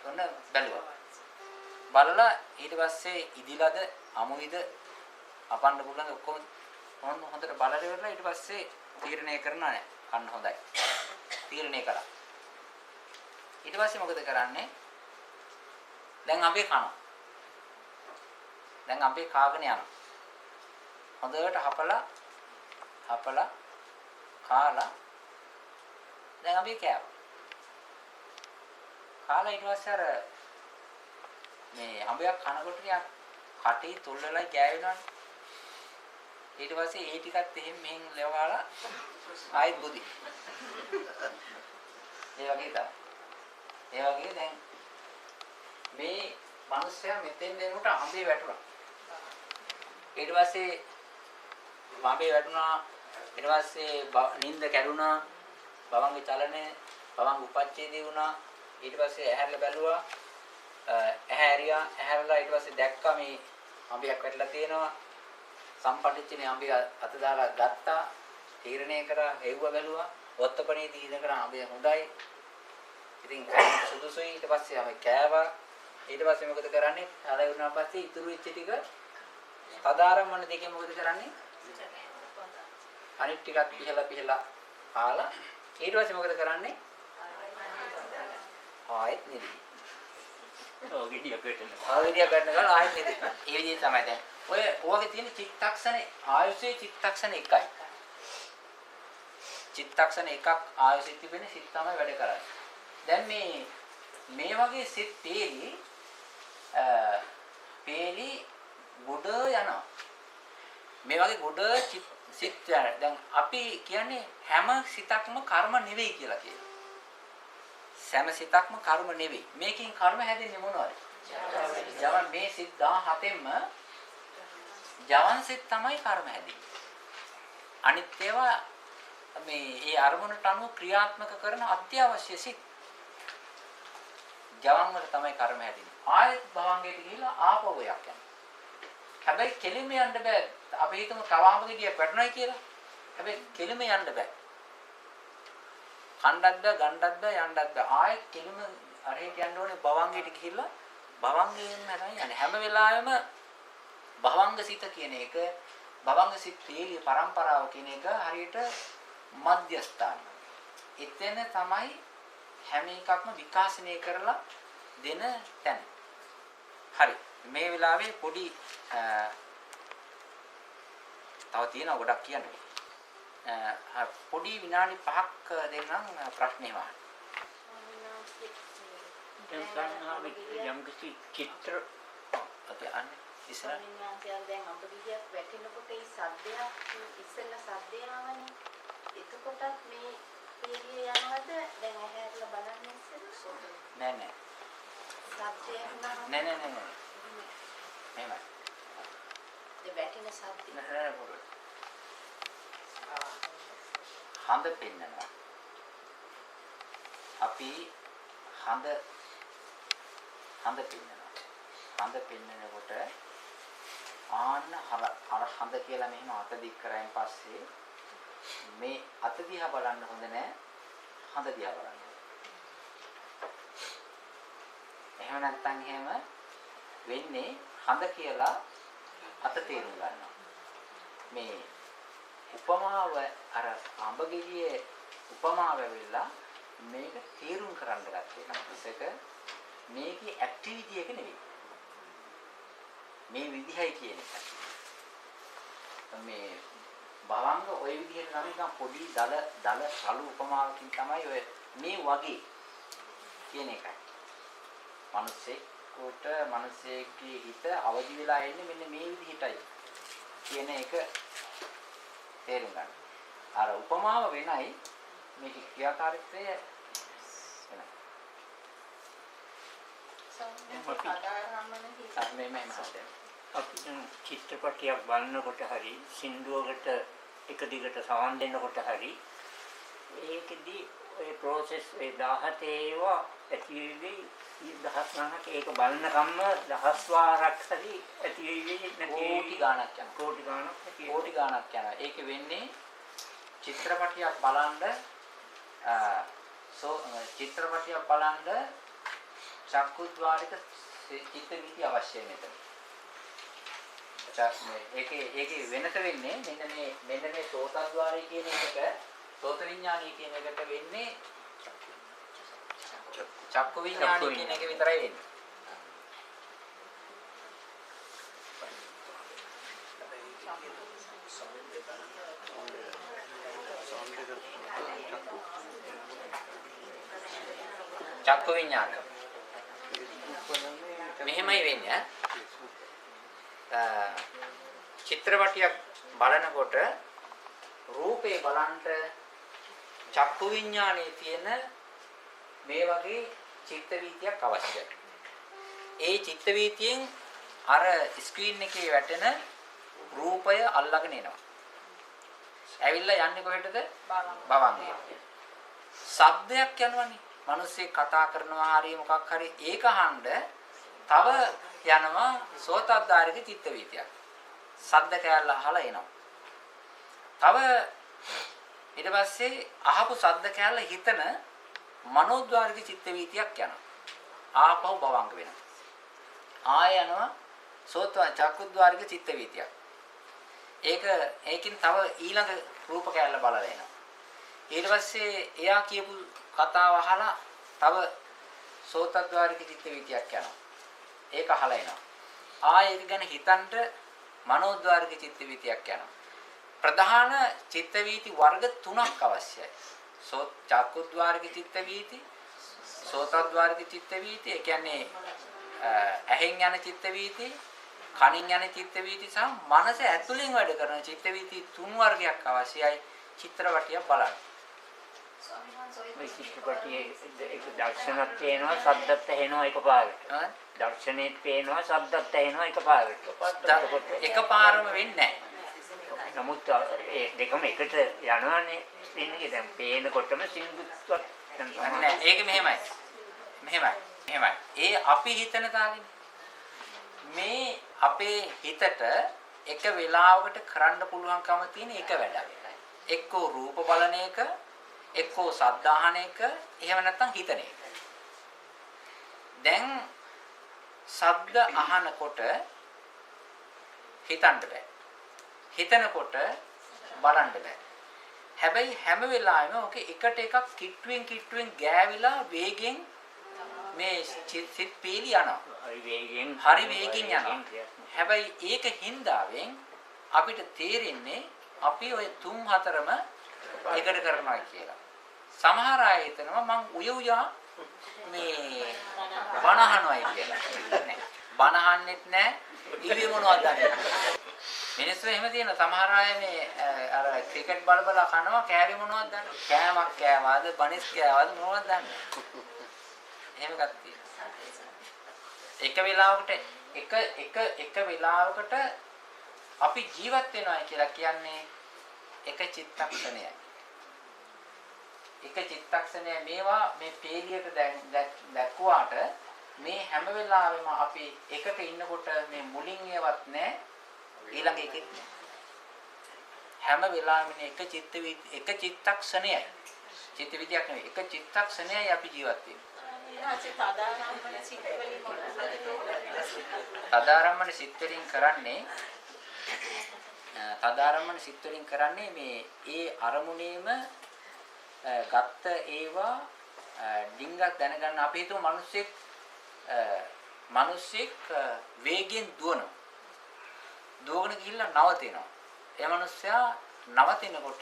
ඔන්න බැලුවා. බලලා ඊට පස්සේ ඉදිලාද අමුයිද අපන්න පුළුවන් ඔක්කොම හොඳට බලලා ඉවරලා ඊට පස්සේ තීරණය කරනවා නෑ කන්න හොඳයි. තීරණය කළා. ඊට පස්සේ මොකද කරන්නේ? දැන් අපි කනවා. දැන් අපි කාගෙන යනවා. හොඳට හපලා කාලා දැන් අපි කෑවා. කාලා ඊට පස්සේ අර මේ අඹයක් කනකොට ටිකක් කටේ තොල්ලලයි ගෑවෙනවනේ. ඊට පස්සේ ඒ ටිකත් එහෙම මෙහෙන් ලෙවලා ආයෙත් බුදි. ඒ වගේ තමයි. ඒ වගේ දැන් මේ මිනිස්සයා මෙතෙන් දෙනකොට අඹේ වැටුණා. ඊට පස්සේ අඹේ වැටුණා. ඊට පස්සේ නිින්ද කැඩුනා. භවංගේ චලනය භවංග උපච්ඡේදේ වුණා. ඊට පස්සේ ඇහැරලා බැලුවා. ඇහැරියා ඇහැරලා ඊට පස්සේ දැක්කා මේ අඹයක් වැටලා තියෙනවා. සම්පටිච්චනේ අඹය අත දාලා ගත්තා. තීරණය කරා හෙව්ව බැලුවා. වත්තපණේ තීරණය කරා අඹය හොඳයි. ඉතින් සුදුසුයි. ඊට පස්සේ අපි කෑවා. ඊට පස්සේ මොකද කරන්නේ? හල වුණා පස්සේ ඉතුරු වෙච්ච ටික සාධාරණ දෙකේ මොකද කරන්නේ? අනිත් ටිකත් පිහලා කාලා ඊට පස්සේ මොකද කරන්නේ? ආයෙත් නිදි. ඔගෙඩිය ගන්න ගාලා ආයෙත් නිදි. ඒ විදිහේ තමයි දැන්. ඔයගේ තියෙන චිත්තක්ෂණේ ආයුෂයේ චිත්තක්ෂණ එකයි. චිත්තක්ෂණ එකක් ආයුෂෙ තිබෙන සිත් තමයි වැඩ කරන්නේ. දැන් මේ වගේ සිත් පේලි ගොඩ යනවා. මේ වගේ ගොඩ සිත් දැන් අපි කියන්නේ හැම සිතක්ම කර්ම නෙවෙයි කියලා කියනවා. හැම සිතක්ම කර්ම නෙවෙයි. මේකෙන් කර්ම හැදෙන්නේ මොනවද? ජවන් මේ සිත් 17ෙම ජවන් සිත් තමයි කර්ම හැදෙන්නේ. අනිත් ඒවා මේ අරමුණට අනුව ක්‍රියාත්මක කරන අත්‍යවශ්‍ය සිත්. ජවන් වල තමයි කර්ම හැදෙන්නේ. ආයත් භවංගයට ගිහිලා ආපහු එකක් යනවා. හැබැයි කෙලිම යන්න බෑ. අපි හිතමු තවාම ගෙඩියක් වැටුණයි කියලා. හැබැයි කෙලිම යන්න බෑ. කණ්ඩක් බෑ, ගණ්ඩක් බෑ, යන්නත් බෑ. ආයෙත් කෙලිම අරහෙට යන්න ඕනේ භවංගයට ගිහිල්ලා භවංගයෙන් තමයි යන්නේ. හැම වෙලාවෙම භවංග සිත කියන එක, භවංග සිත් තේලිය පරම්පරාව කියන එක හරියට මධ්‍යස්ථානය. එතන තමයි හැම එකක්ම විකාශනය කරලා දෙන තැන. හරි. මේ වෙලාවේ පොඩි තව තියෙනවා ගොඩක් කියන්න. පොඩි විනාඩි 5ක් දෙන්නම් ප්‍රශ්නේ වහන්න. යම් කිසි චිත්‍ර අපි අන්නේ ඉස්සර දැන් අඹගියක් වැටෙනකොට ඒ සද්දයක් ඉස්සෙල්ලා සද්දය ආවනේ. එතකොටත් මේ පීරිය යනවද? දැන් ඇහැරලා බලන්න ඉස්සෙල්ලා. නෑ. සද්දය නෑ. එහෙමයි. වැටෙන සද්ද. නෑ පොඩ්ඩක්. හඳ පෙන්නනවා. අපි හඳ පෙන්නනවා. හඳ පෙන්නනකොට ආන්න අර හඳ කියලා මෙහෙම අත දික් කරායින් පස්සේ මේ අත දිහා බලන්න හොඳ නෑ. හඳ දිහා බලන්න. එහෙම නැත්නම් එහෙම වෙන්නේ හඳ කියලා අත තේරුම් ගන්නවා. මේ උපමාව අර අඹ ගෙඩියේ උපමාව වෙලා මේක තේරුම් කරන්න ගත්තේ නැත්නම් මේකේ ඇක්ටිවිටි එක නෙවෙයි. මේ විදිහයි කියන එක. මේ භවංග ওই විදිහට නම් නිකන් පොඩි දල රළු උපමාවකින් තමයි ඔය මේ වගේ කියන එකයි. මිනිස්සෙක්ගේ හිත අවදි වෙලා එන්නේ මෙන්න මේ විදිහටයි කියන එක තේරුම් ගන්න. අර උපමාව වෙනයි මේක ක්‍රියාකාරීත්වය වෙනයි. අපි චිත්‍රපටයක් බලනකොට හරි සින්දුවකට එක දිගට සවන් දෙනකොට හරි ඒකෙදි ඒ process ඒ 17 ඒවා ඇති වෙවි 17 දහස් ගණනක් ඒක බලනකම්ම දහස් වාරක් හරි ඇති වෙයි කෝටි ගණක් යනවා. කෝටි ගණනක් කෝටි ගණක් යනවා. ඒක වෙන්නේ චිත්‍රපටියක් බලන්න චිත්‍රපටියක් බලන්න චක්කුද්්වාරික චිත්ත වීති අවශ්‍යයි මෙතන. ඒකේ වෙනස වෙන්නේ මෙන්න මේ සෝතද්්වාරය කියන එකට සෝත විඥානීය කියන එකට වෙන්නේ චක්කු විඥානීය කියන එක විතරයි වෙන්නේ. චක්කු විඥාන මෙහෙමයි වෙන්නේ චිත්‍රපටියක් බලනකොට රූපේ බලන්ට චක්කු විඥානයේ තියෙන මේ වගේ චිත්ත වීතියක් අවශ්‍යයි. ඒ චිත්ත වීතියෙන් අර ස්ක්‍රීන් එකේ වැටෙන රූපය අල්ලගෙන එනවා. ඇවිල්ලා යන්නේ කොහෙටද? භවංගයට. ශබ්දයක් යනවනේ. මිනිස්සේ කතා කරනවා හරිය මොකක් හරි ඒක අහන්න තව යනවා සෝතද්්වාරික චිත්ත වීතියක්. ශබ්ද කැලල අහලා එනවා. තව ඊට පස්සේ අහපු ශබ්ද කැලල හිතන මනෝද්වාරික චිත්ත වීතියක් යනවා. ආපහු භවංග වෙනවා. ආය යනවා චක්කුද්්වාරික චිත්ත වීතියක්. ඒකින් තව ඊළඟ රූප කැලල බලලා එනවා. ඊට පස්සේ එයා කියපු කතාව අහලා තව සෝතද්්වාරික චිත්ත වීතියක් යනවා. ඒක අහලා එනවා. ආයෙ ඒක ගැන හිතන්ට මනෝද්වාරික චිත්ත වීතියක් යනවා. ප්‍රධාන චිත්ත වීති වර්ග තුනක් අවශ්‍යයි. චක්කුද්්වාරික චිත්ත වීති, සෝතද්්වාරික චිත්ත වීති, ඒ කියන්නේ ඇහෙන් යන චිත්ත වීති, කනින් යන චිත්ත වීති සහ මනස ඇතුලෙන් වැඩ කරන චිත්ත වීති තුන් වර්ගයක් අවශ්‍යයි චිත්‍රපටිය බලන්න. මේ චිත්‍රපටියේ ඒක දර්ශනත් පේනවා, ශබ්දත් ඇහෙනවා එකපාරට. දර්ශනේත් පේනවා, ශබ්දත් ඇහෙනවා එකපාරට. එකපාරම වෙන්නේ නැහැ. නමුත් ඒ දෙකම එකට යනවානේ. ඉන්නේ දැන් පේනකොටම සිංදුත්වත් නෑ. ඒක මෙහෙමයි. ඒ අපි හිතන තාලෙ මේ අපේ හිතට එක වෙලාවකට කරන්න පුළුවන්කම තියෙන එක වැඩක්. එක්කෝ රූප බලන එක, එක්කෝ ශබ්ද අහන එක, එහෙම නැත්නම් හිතන එක. දැන් ශබ්ද අහනකොට හිතන්න බෑ. හිතනකොට බලන්න බෑ. හැබැයි හැම වෙලාවෙම ඔක එකට එකක් කිට්ටුවෙන් ගෑවිලා වේගෙන් මේ සිත් පීලි යනවා. හරි වේගෙන් යනවා. හැබැයි ඒක හින්දාවෙන් අපිට තේරෙන්නේ අපි ඔය 3-4ම එකට කරනවා කියලා. සමහර අය හිතනවා මං උයුයා මේ බණ අහනවායි කියලා. නෑ. බණ අහන්නෙත් නෑ. ඉවි මොනවද දන්නේ. මිනිස්සු එහෙම තියෙනවා. සමහර අය මේ අර ක්‍රිකට් බල කනවා කෑවේ මොනවද දන්නේ. කෑමක් කෑවාද, බනිස් කෑවාද මොනවද දන්නේ. එහෙම එකක් තියෙනවා. එක වෙලාවකට අපි ජීවත් වෙනවා කියලා කියන්නේ එක චිත්තක්ෂණයයි. එක චිත්තක්ෂණය මේවා මේ පේලියට දැක්ුවාට මේ හැම වෙලාවෙම අපි එකක ඉන්නකොට මේ මුලින් ඒවත් නැහැ ඊළඟ එකෙත් නැහැ. හැම වෙලාවෙම එක චිත්තක්ෂණයයි. චිත්ත විදියක් නෙවෙයි. එක චිත්තක්ෂණයයි අපි ජීවත් වෙන්නේ. තදාරම්මන සිත් වලින් කරන්නේ මේ ඒ අරමුණේම ගත්ත ඒවා ඩිංගක් දැනගන්න. අපි හිතමු මිනිස්සෙක් වේගෙන් දුවගෙන ගිහිල්ලා නවතිනවා. ඒ මිනිස්සයා නවතිනකොට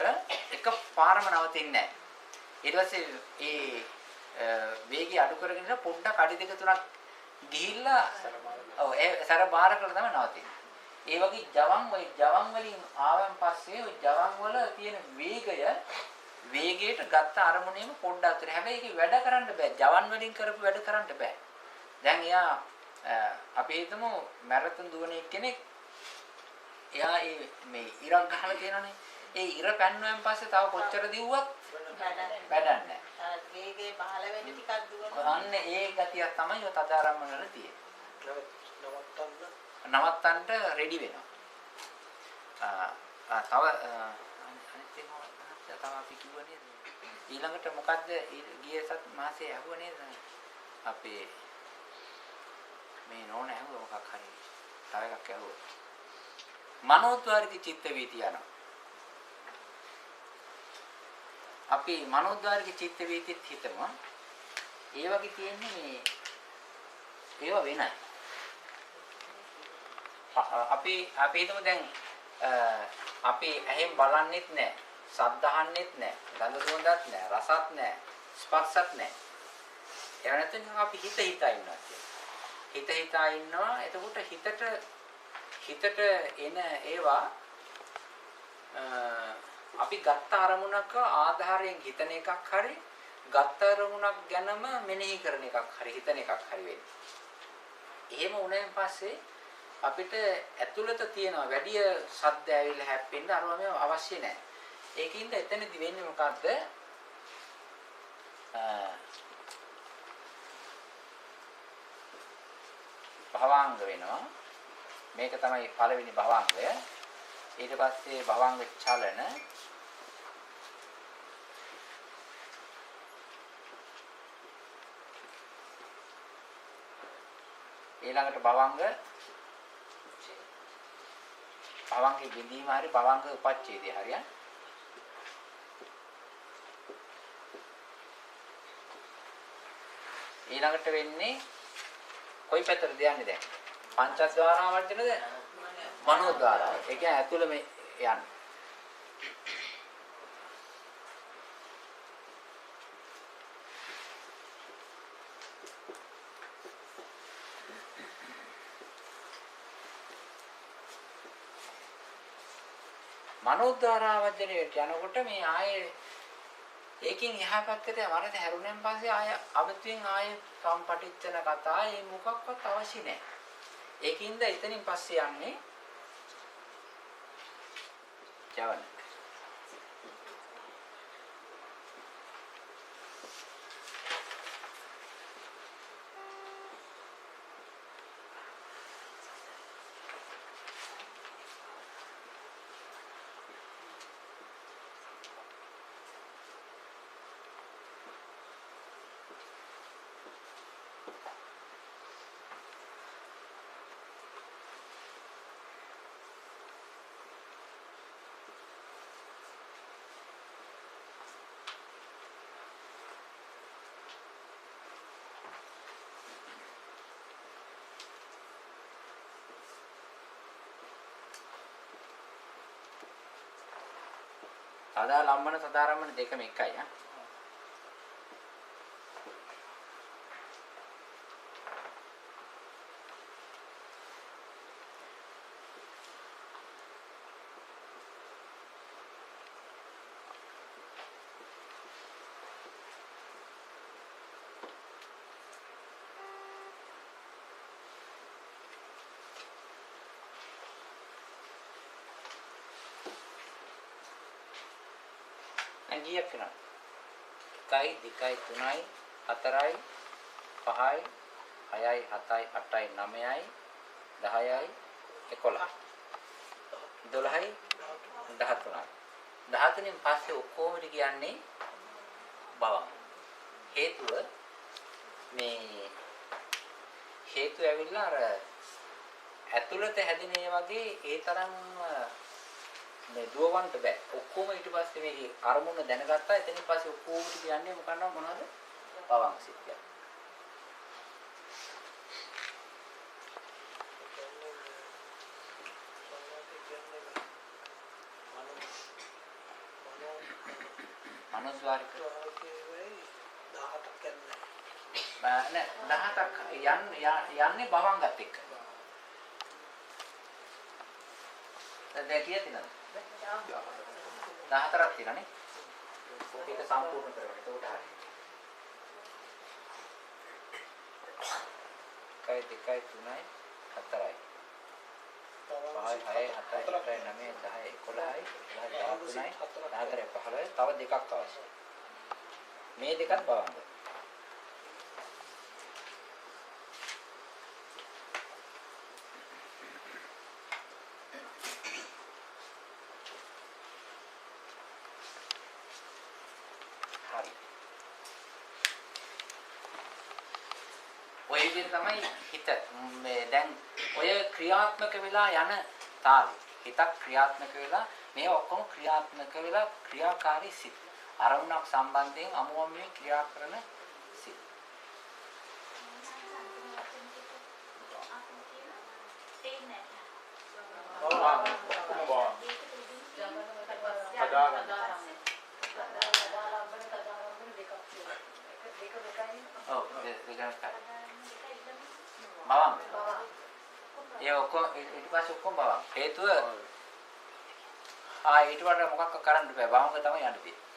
එකපාරම නවතින්නේ නැහැ. ඊට පස්සේ ඒ වේගය අඩු කරගෙන ඉන්න පොඩ්ඩක් අඩි දෙක තුනක් ගිහිල්ලා ඒ සැර බාර කරලා තමයි නවතින්නේ. ඒ වගේ ජවන් වලින් ආවන් පස්සේ ওই ජවන් වල තියෙන වේගයට ගත්ත අරමුණේම පොඩ්ඩක් අතර. හැබැයි ඒක වැඩ කරන්න බෑ. ජවන් වලින් කරපු වැඩ කරන්න බෑ. දැන් එයා අපි හිතමු මැරතන් දුවන කෙනෙක්. එයා මේ ඉරක් ගහලා තියෙනනේ. ඒ ඉර පැන්නුවෙන් පස්සේ තව කොච්චර දිව්වත් වැඩක් නැහැ. වේගේ පහළ වෙන්න ටිකක් දුවනවා. අන්න ඒ ගතිය තමයි ඔය තදාරම්මන වල තියෙන්නේ. නවත්තන්න රෙඩි වෙනවා. තව අනිත් එක තව අපි කිව්ව නේද? ඊළඟට මොකද්ද ගිය මාසේ ඇහුව නේද? අපේ මේ නෝන ඇහුව මොකක් හරි. තව එකක් ඇහුව. මනෝද්වාරික චිත්ත වීති යනවා. අපි මනෝද්වාරික චිත්ත වීතිත් හිතමු. ඒ වගේ තියෙන්නේ මේ ඒවා වෙනයි. අපි හිතමු දැන් අපි ඇහෙන් බලන්නෙත් නැහැ, ශබ්ද අහන්නෙත් නැහැ, ගඳ සුවඳත් නැහැ, රසත් නැහැ, ස්පර්ශත් නැහැ. ඒ වෙනතෙන් අපි හිතා ඉන්නවා කියන්නේ. හිතා ඉන්නවා. එතකොට හිතට එන ඒවා අපි ගත්ත අරමුණක ආධාරයෙන් හිතන එකක් හරි ගත්ත අරමුණක් ගැනම මෙනෙහි කරන එකක් හරි හිතන එකක් හරි වෙන්නේ. එහෙම වුණාන් පස්සේ අපිට ඇතුළත තියෙන වැඩි සද්ද ඇවිල්ලා හැප්පෙන්න අරවම අවශ්‍ය නැහැ. ඒකින්ද එතනදි වෙන්නේ මොකද්ද? භවාංග වෙනවා. මේක තමයි පළවෙනි භවාංගය. ඊට පස්සේ භවාංග චලන ඊළඟට භවංගේ බිඳීම හරි භවංග උපච්ඡේදය හරිය. ඊළඟට වෙන්නේ කොයි පැත්තටද යන්නේ දැන්? පංචද්වාරා වර්ජනද? මනෝද්වාරා. ඒ කියන්නේ ඇතුළේ මේ යන්නේ. මනෝද්වාරා වර්ජනයට යනකොට මේ ආයේ ඒකෙන් එහා පැත්තට වරද හැරුණෙන් පස්සේ ආය අමතෙන් ආයේ සම්පටිච්චන කතා ඒ මොකක්වත් අවශ්‍ය නැහැ. ඒකින්ද එතනින් පස්සේ යන්නේ ජවන. සදා ලම්බන සදාරම්මන දෙකම එකයි ආ. ගියක් කරනවා. 1යි 2යි 3යි 4යි 5යි 6යි 7යි 8යි 9යි 10යි 11යි 12යි 13යි 13න් පස්සේ ඔක්කොම කියන්නේ බවම්. හේතුව මේ හේතු ඇවිල්ලා අර ඇතුළත හැදෙන ඒ වගේ ඒ තරම් මේ දුවවන්ට බෑ. ඔක්කොම ඊට පස්සේ මේ අරමුණ දැනගත්තා. එතනින් පස්සේ ඔක්කොම කියන්නේ මොනවද? පවං සිද්ධිය. මනෝද්වාරික 17ක් නෑ 17ක් යන්නේ භවංගත් එක්ක. දැන් කීයක් තියෙනවද? 14ක් තියෙනනේ. ඒක සම්පූර්ණ කරගන්න. ඒක උඩ හරි. 1 2 3 4යි. 5 6 7 8 9 10 11යි 12යි 13යි 14යි 15යි තව දෙකක් අවශ්‍යයි. මේ දෙකත් භවංග. හරි. ඔය විදිහට තමයි හිත මේ දැන් ඔය ක්‍රියාත්මක වෙලා යන තාලෙ හිතක් ක්‍රියාත්මක වෙලා මේ ඔක්කොම ක්‍රියාත්මක වෙලා ක්‍රියාකාරී සිත් අරමුණක් සම්බන්ධයෙන් අමුමන්නේ ක්‍රියා කරන සිත්. ඔව් දෙකක් බවම්. ඒ ඔක්කොම ඊට පස්සේ ඔක්කොම බවම්. හේතුව ඊට වඩා මොකක්ද කරන්න බෑ. බවම්ක තමයි යන්න තියෙන්නේ.